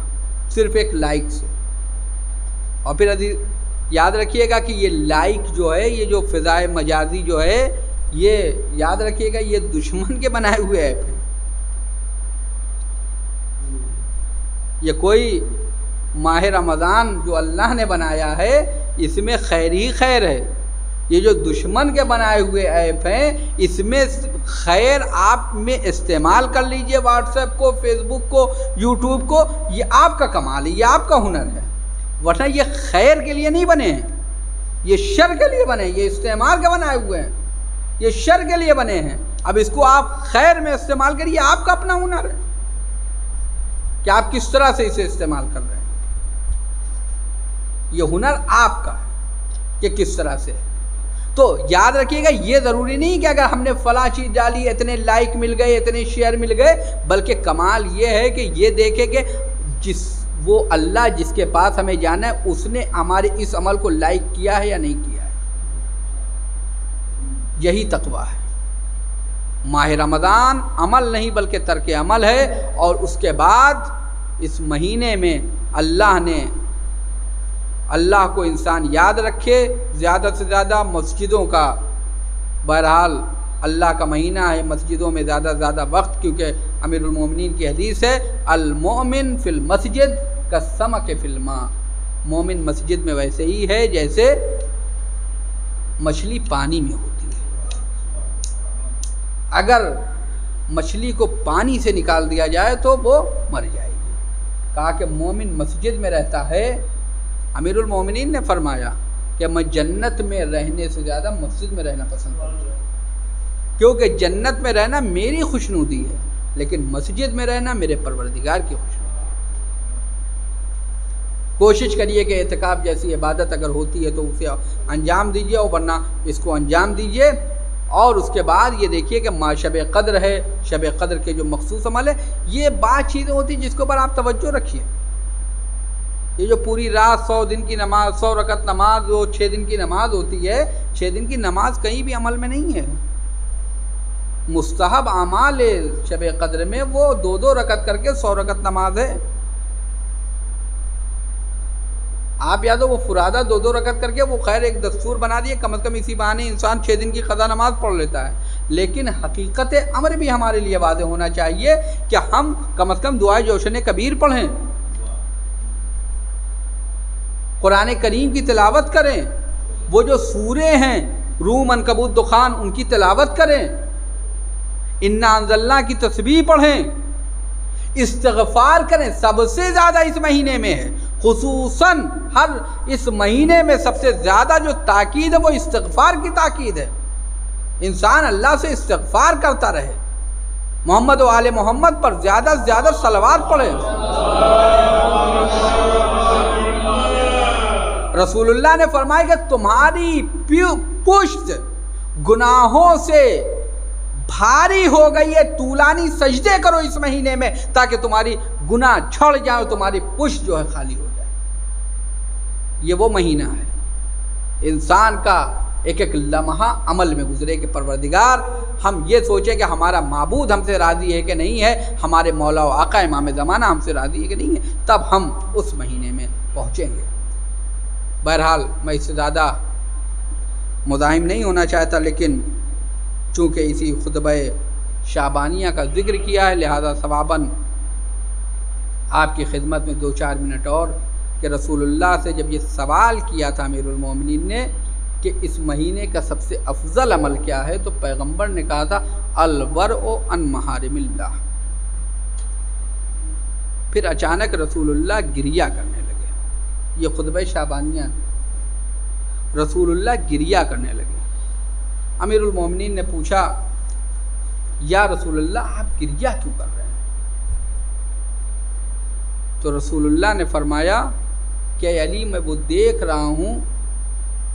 صرف ایک لائک سے۔ اور پھر یاد رکھیے گا کہ یہ لائک جو ہے، یہ جو فضائے مجازی جو ہے، یہ یاد رکھیے گا یہ دشمن کے بنائے ہوئے ایپ ہیں، یہ کوئی ماہ رمضان جو اللہ نے بنایا ہے اس میں خیر ہی خیر ہے۔ یہ جو دشمن کے بنائے ہوئے ایپ ہیں اس میں خیر آپ میں استعمال کر لیجئے، واٹس ایپ کو، فیس بک کو، یوٹیوب کو، یہ آپ کا کمال ہے، یہ آپ کا ہنر ہے، ورنہ یہ خیر کے لیے نہیں بنے ہیں، یہ شر کے لیے بنے ہیں، یہ استعمال کے بنائے ہوئے ہیں، یہ شر کے لیے بنے ہیں۔ اب اس کو آپ خیر میں استعمال کریے، آپ کا اپنا ہنر ہے کہ آپ کس طرح سے اسے استعمال کر رہے ہیں، یہ ہنر آپ کا ہے کہ کس طرح سے ہے۔ تو یاد رکھیے گا یہ ضروری نہیں کہ اگر ہم نے فلاں چیز ڈالی اتنے لائک مل گئے، اتنے شیئر مل گئے، بلکہ کمال یہ ہے کہ یہ دیکھے کہ وہ اللہ جس کے پاس ہمیں جانا ہے اس نے ہمارے اس عمل کو لائک کیا ہے یا نہیں کیا ہے، یہی تقویٰ ہے۔ ماہ رمضان عمل نہیں بلکہ ترک عمل ہے، اور اس کے بعد اس مہینے میں اللہ کو انسان یاد رکھے، زیادہ سے زیادہ مسجدوں کا، بہرحال اللہ کا مہینہ ہے، مسجدوں میں زیادہ سے زیادہ وقت، کیونکہ امیر المومنین کی حدیث ہے المؤمن فی المسجد کالسمک فی الماء، مومن مسجد میں ویسے ہی ہے جیسے مچھلی پانی میں ہوتی ہے۔ اگر مچھلی کو پانی سے نکال دیا جائے تو وہ مر جائے گی۔ کہا کہ مومن مسجد میں رہتا ہے، امیر المومنین نے فرمایا کہ میں جنت میں رہنے سے زیادہ مسجد میں رہنا پسند کرتا ہوں، کیونکہ جنت میں رہنا میری خوشنودی ہے لیکن مسجد میں رہنا میرے پروردگار کی خوشنودی ہے۔ کوشش کریے کہ اعتکاف جیسی عبادت اگر ہوتی ہے تو اسے انجام دیجیے، اور ورنہ اس کو انجام دیجیے۔ اور اس کے بعد یہ دیکھیے کہ شب قدر ہے، شب قدر کے جو مخصوص عمل ہے، یہ بات چیزیں ہوتی ہیں جس کے اوپر آپ توجہ رکھیے۔ یہ جو پوری رات 100 دن کی نماز، 100 رکعت نماز، وہ 6 دن کی نماز ہوتی ہے، 6 دن کی نماز کہیں بھی عمل میں نہیں ہے۔ مستحب اعمال شب قدر میں وہ 2 رکعت کر کے 100 رکعت نماز ہے۔ آپ یا تو وہ فرادہ 2 رکعت کر کے وہ خیر ایک دستور بنا دیے، کم از کم اسی بہانے انسان 6 دن کی قضا نماز پڑھ لیتا ہے، لیکن حقیقت امر بھی ہمارے لیے واضح ہونا چاہیے کہ ہم کم از کم دعائے جوشن کبیر پڑھیں، قرآن کریم کی تلاوت کریں، وہ جو سورے ہیں روم، عنکبوت، دخان، ان کی تلاوت کریں، انا انزلنا کی تسبیح پڑھیں، استغفار کریں۔ سب سے زیادہ اس مہینے میں ہے، خصوصاً ہر اس مہینے میں سب سے زیادہ جو تاکید ہے وہ استغفار کی تاکید ہے۔ انسان اللہ سے استغفار کرتا رہے، محمد و آل محمد پر زیادہ سے زیادہ صلوات پڑھے۔ رسول اللہ نے فرمایا کہ تمہاری پشت گناہوں سے بھاری ہو گئی ہے، طولانی سجدے کرو اس مہینے میں تاکہ تمہاری گناہ چھڑ جائے، تمہاری پشت جو ہے خالی ہو جائے۔ یہ وہ مہینہ ہے انسان کا ایک ایک لمحہ عمل میں گزرے کہ پروردگار ہم یہ سوچیں کہ ہمارا معبود ہم سے راضی ہے کہ نہیں ہے، ہمارے مولا و آقا امام زمانہ ہم سے راضی ہے کہ نہیں ہے، تب ہم اس مہینے میں پہنچیں گے۔ بہرحال میں اس سے زیادہ مزاحم نہیں ہونا چاہتا، لیکن چونکہ اسی خطبہ شعبانیہ کا ذکر کیا ہے لہذا ثواباً آپ کی خدمت میں 2-4 منٹ اور کہ رسول اللہ سے جب یہ سوال کیا تھا امیر المومنین نے کہ اس مہینے کا سب سے افضل عمل کیا ہے، تو پیغمبر نے کہا تھا الورع عن محارم اللہ۔ پھر اچانک رسول اللہ گریہ کرنے لگے، یہ خطبہ شعبانیہ، رسول اللہ گریہ کرنے لگے۔ امیر المومنین نے پوچھا یا رسول اللہ آپ گریہ کیوں کر رہے ہیں؟ تو رسول اللہ نے فرمایا کہ علی میں وہ دیکھ رہا ہوں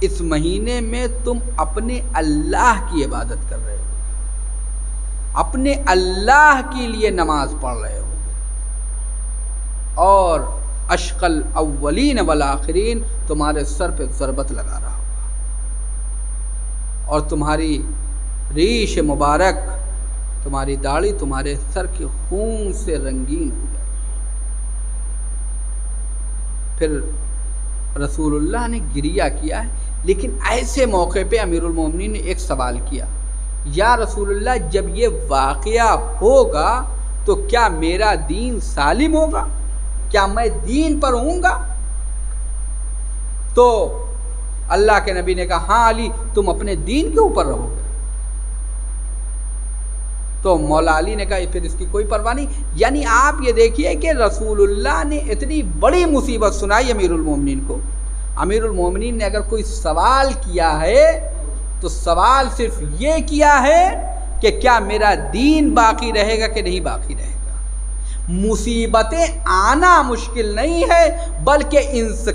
اس مہینے میں تم اپنے اللہ کی عبادت کر رہے ہو، اپنے اللہ کے لیے نماز پڑھ رہے ہو، اور اشقل اولین والآخرین تمہارے سر پہ ضربت لگا رہا ہوگا، اور تمہاری ریش مبارک، تمہاری داڑھی تمہارے سر کے خون سے رنگین ہو جائے۔ پھر رسول اللہ نے گریہ کیا ہے، لیکن ایسے موقع پہ امیر المومنین نے ایک سوال کیا، یا رسول اللہ جب یہ واقعہ ہوگا تو کیا میرا دین سالم ہوگا؟ کیا میں دین پر ہوں گا؟ تو اللہ کے نبی نے کہا ہاں علی تم اپنے دین کے اوپر رہو گے۔ تو مولا علی نے کہا پھر اس کی کوئی پرواہ نہیں۔ یعنی آپ یہ دیکھیے کہ رسول اللہ نے اتنی بڑی مصیبت سنائی امیر المومنین کو۔ امیر المومنین نے اگر کوئی سوال کیا ہے تو سوال صرف یہ کیا ہے کہ کیا میرا دین باقی رہے گا کہ نہیں باقی رہے گا۔ مصیبتیں آنا مشکل نہیں ہے، بلکہ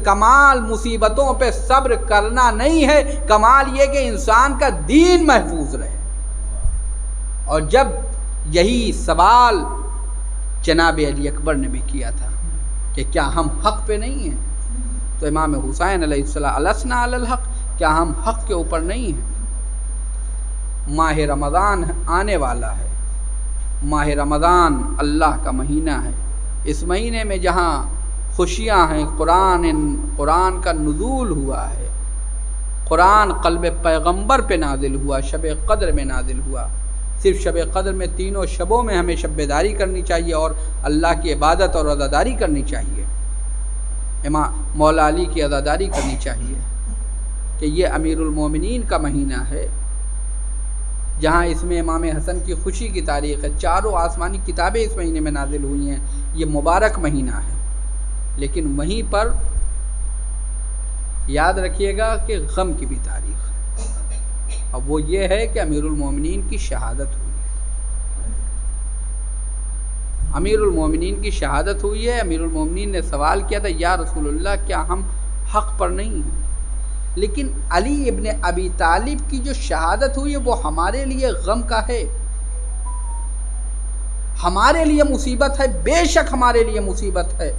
کمال مصیبتوں پہ صبر کرنا نہیں ہے، کمال یہ کہ انسان کا دین محفوظ رہے۔ اور جب یہی سوال جناب علی اکبر نے بھی کیا تھا کہ کیا ہم حق پہ نہیں ہیں، تو امام حسین علیہ السلام السنا علی الحق، کیا ہم حق کے اوپر نہیں ہیں؟ ماہ رمضان آنے والا ہے، ماہ رمضان اللہ کا مہینہ ہے، اس مہینے میں جہاں خوشیاں ہیں، قرآن کا نزول ہوا ہے، قرآن قلب پیغمبر پہ نازل ہوا، شب قدر میں نازل ہوا۔ صرف شب قدر میں تینوں شبوں میں ہمیں شب بیداری کرنی چاہیے اور اللہ کی عبادت اور عزاداری کرنی چاہیے، مولا علی کی عزاداری کرنی چاہیے کہ یہ امیر المومنین کا مہینہ ہے، جہاں اس میں امام حسن کی خوشی کی تاریخ ہے، 4 آسمانی کتابیں اس مہینے میں نازل ہوئی ہیں، یہ مبارک مہینہ ہے۔ لیکن وہیں پر یاد رکھیے گا کہ غم کی بھی تاریخ ہے، اب وہ یہ ہے کہ امیر المومنین کی شہادت ہوئی ہے۔ امیر المومنین کی شہادت ہوئی ہے۔ امیر المومنین نے سوال کیا تھا یا رسول اللہ کیا ہم حق پر نہیں ہیں؟ لیکن علی ابن ابی طالب کی جو شہادت ہوئی ہے وہ ہمارے لیے غم کا ہے، ہمارے لیے مصیبت ہے، بے شک ہمارے لیے مصیبت ہے،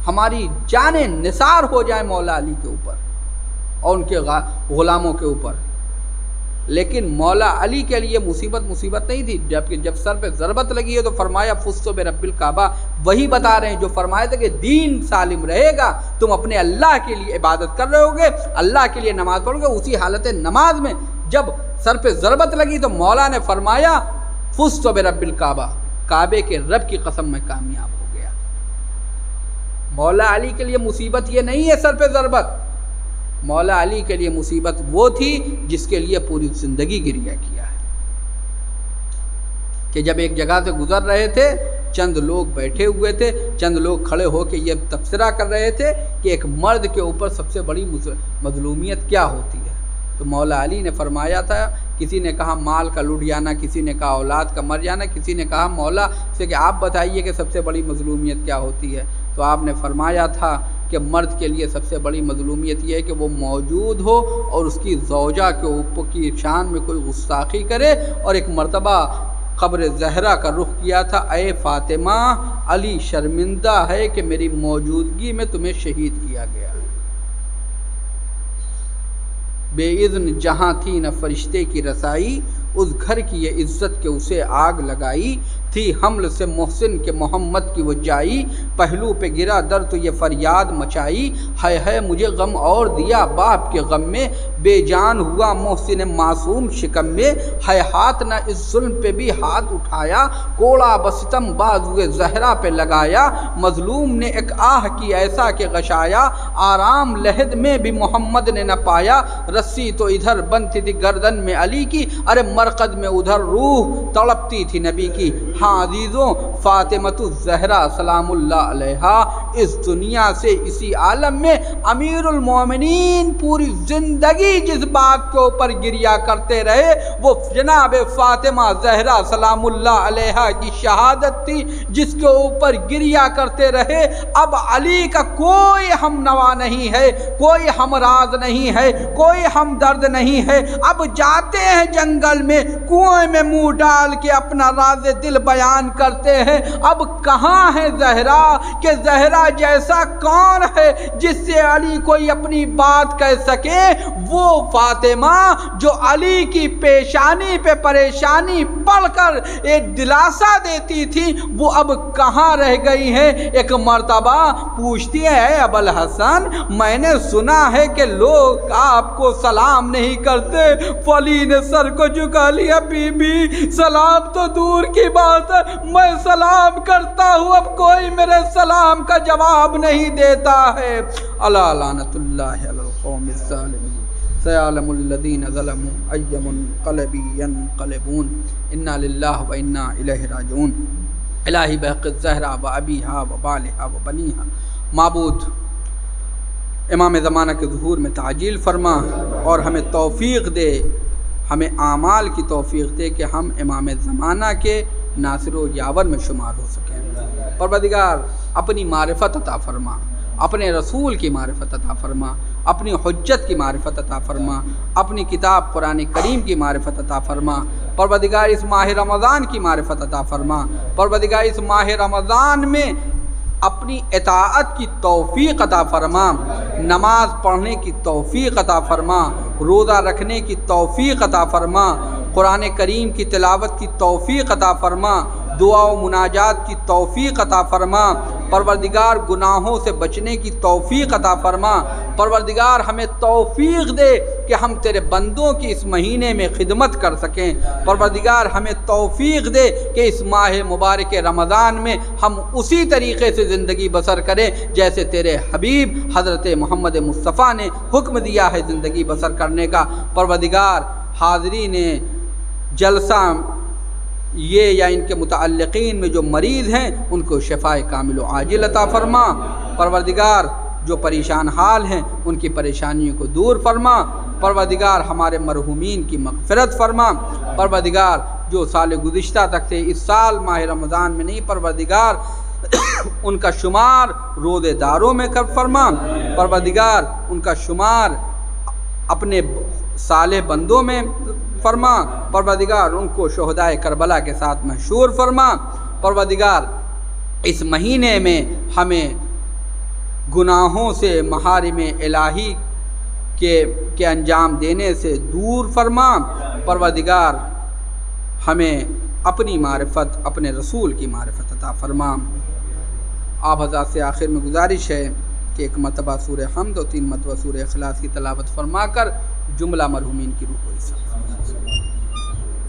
ہماری جانیں نثار ہو جائیں مولا علی کے اوپر اور ان کے غلاموں کے اوپر۔ لیکن مولا علی کے لیے مصیبت نہیں تھی، جب سر پہ ضربت لگی ہے تو فرمایا فزت برب الکعبہ، وہی بتا رہے ہیں جو فرمایا تھا کہ دین سالم رہے گا، تم اپنے اللہ کے لیے عبادت کر رہے ہوگے، اللہ کے لیے نماز پڑھو گے۔ اسی حالت نماز میں جب سر پہ ضربت لگی تو مولا نے فرمایا فزت برب الکعبہ، کعبے کے رب کی قسم میں کامیاب ہو گیا۔ مولا علی کے لیے مصیبت یہ نہیں ہے سر پہ ضربت، مولا علی کے لیے مصیبت وہ تھی جس کے لیے پوری زندگی گریہ کیا ہے، کہ جب ایک جگہ سے گزر رہے تھے، چند لوگ بیٹھے ہوئے تھے، چند لوگ کھڑے ہو کے یہ تبصرہ کر رہے تھے کہ ایک مرد کے اوپر سب سے بڑی مظلومیت کیا ہوتی ہے، تو مولا علی نے فرمایا تھا، کسی نے کہا مال کا لٹ جانا، کسی نے کہا اولاد کا مر جانا، کسی نے کہا مولا سے کہ آپ بتائیے کہ سب سے بڑی مظلومیت کیا ہوتی ہے، تو آپ نے فرمایا تھا کہ مرد کے لیے سب سے بڑی مظلومیت یہ ہے کہ وہ موجود ہو اور اس کی زوجہ کے اوپر کی شان میں کوئی گستاخی کرے۔ اور ایک مرتبہ قبر زہرا کا رخ کیا تھا، اے فاطمہ علی شرمندہ ہے کہ میری موجودگی میں تمہیں شہید کیا گیا۔ بے اذن جہاں تھی نہ فرشتے کی رسائی، اس گھر کی یہ عزت کہ اسے آگ لگائی، تھی حمل سے محسن کے محمد کی وہ جائی، پہلو پہ گرا در تو یہ فریاد مچائی، ہے مجھے غم اور دیا باپ کے غم میں، بے جان ہوا محسن معصوم شکم میں، ہے ہاتھ نہ اس ظلم پہ بھی ہاتھ اٹھایا، کوڑا بستم بازوئے زہرا پہ لگایا، مظلوم نے ایک آہ کی ایسا کہ غشایا، آرام لحد میں بھی محمد نے نہ پایا، رسی تو ادھر بنتی تھی گردن میں علی کی، ارے مرقد میں ادھر روح تڑپتی تھی نبی کی، ہاں عزیزوں فاطمۃ الزہرا سلام اللہ علیہا اس دنیا سے اسی عالم میں امیر المومنین پوری زندگی جس بات کے اوپر گریا کرتے رہے وہ جناب فاطمہ زہرا سلام اللہ علیہا کی شہادت تھی، جس کے اوپر گریا کرتے رہے۔ اب علی کا کوئی ہم نوا نہیں ہے، کوئی ہمراز نہیں ہے، کوئی ہمدرد نہیں ہے، اب جاتے ہیں جنگل میں کنویں میں منہ ڈال کے اپنا راز دل بیان کرتے ہیں۔ اب کہاں ہے زہرا کہ زہرا جیسا کون ہے جس سے علی کوئی اپنی بات کہہ سکے؟ وہ فاطمہ جو علی کی پیشانی پہ پریشانی پڑھ کر ایک دلاسا دیتی تھی، وہ اب کہاں رہ گئی ہے؟ ایک مرتبہ پوچھتی ہے ابوالحسن میں نے سنا ہے کہ لوگ آپ کو سلام نہیں کرتے، فلی نے سر کو جھکا لیا، بی بی سلام تو دور کی بات ہے، میں سلام کرتا ہوں اب کوئی میرے سلام کا جواب نہیں دیتا ہے۔ الا لعنۃ اللہ علی القوم الظالمین سیعلم الذین ظلموا ای منقلب ینقلبون انا للہ و انا الیہ راجعون۔ الہی بحق الزہرا و ابیہا و بالہا و بنیہا، معبود امام زمانہ کے ظہور میں تعجیل فرما اور ہمیں توفیق دے، ہمیں اعمال کی توفیق دے کہ ہم امام زمانہ کے ناصر و یاور میں شمار ہو سکیں۔ پروردگار اپنی معرفت عطا فرما، اپنے رسول کی معرفت عطا فرما، اپنی حجت کی معرفت عطا فرما، اپنی کتاب قرآن کریم کی معرفت عطا فرما۔ پروردگار اس ماہ رمضان کی معرفت عطا فرما۔ پروردگار اس ماہ رمضان میں اپنی اطاعت کی توفیق عطا فرما، نماز پڑھنے کی توفیق عطا فرما، روزہ رکھنے کی توفیق عطا فرما، قرآن کریم کی تلاوت کی توفیق عطا فرما، دعا و مناجات کی توفیق عطا فرما۔ پروردگار گناہوں سے بچنے کی توفیق عطا فرما۔ پروردگار ہمیں توفیق دے کہ ہم تیرے بندوں کی اس مہینے میں خدمت کر سکیں۔ پروردگار ہمیں توفیق دے کہ اس ماہ مبارک رمضان میں ہم اسی طریقے سے زندگی بسر کریں جیسے تیرے حبیب حضرت محمد مصطفیٰ نے حکم دیا ہے زندگی بسر کرنے کا۔ پروردگار حاضرین جلسہ یہ یا ان کے متعلقین میں جو مریض ہیں ان کو شفاء کامل و عاجل عطا فرما۔ پروردگار جو پریشان حال ہیں ان کی پریشانیوں کو دور فرما۔ پروردگار ہمارے مرحومین کی مغفرت فرما۔ پروردگار جو سال گزشتہ تک تھے اس سال ماہ رمضان میں نہیں، پروردگار ان کا شمار روزے داروں میں کر فرما۔ پروردگار ان کا شمار اپنے صالح بندوں میں فرما۔ پروردگار ان کو شہدائے کربلا کے ساتھ محشور فرما۔ پروردگار اس مہینے میں ہمیں گناہوں سے محارم الہی کے انجام دینے سے دور فرما۔ پروردگار ہمیں اپنی معرفت اپنے رسول کی معرفت عطا فرما۔ آپ حضرات سے آخر میں گزارش ہے کہ ایک مرتبہ سورہ حمد اور 3 مرتبہ سورہ اخلاص کی تلاوت فرما کر جملہ مرحومین کی روح کو حصہ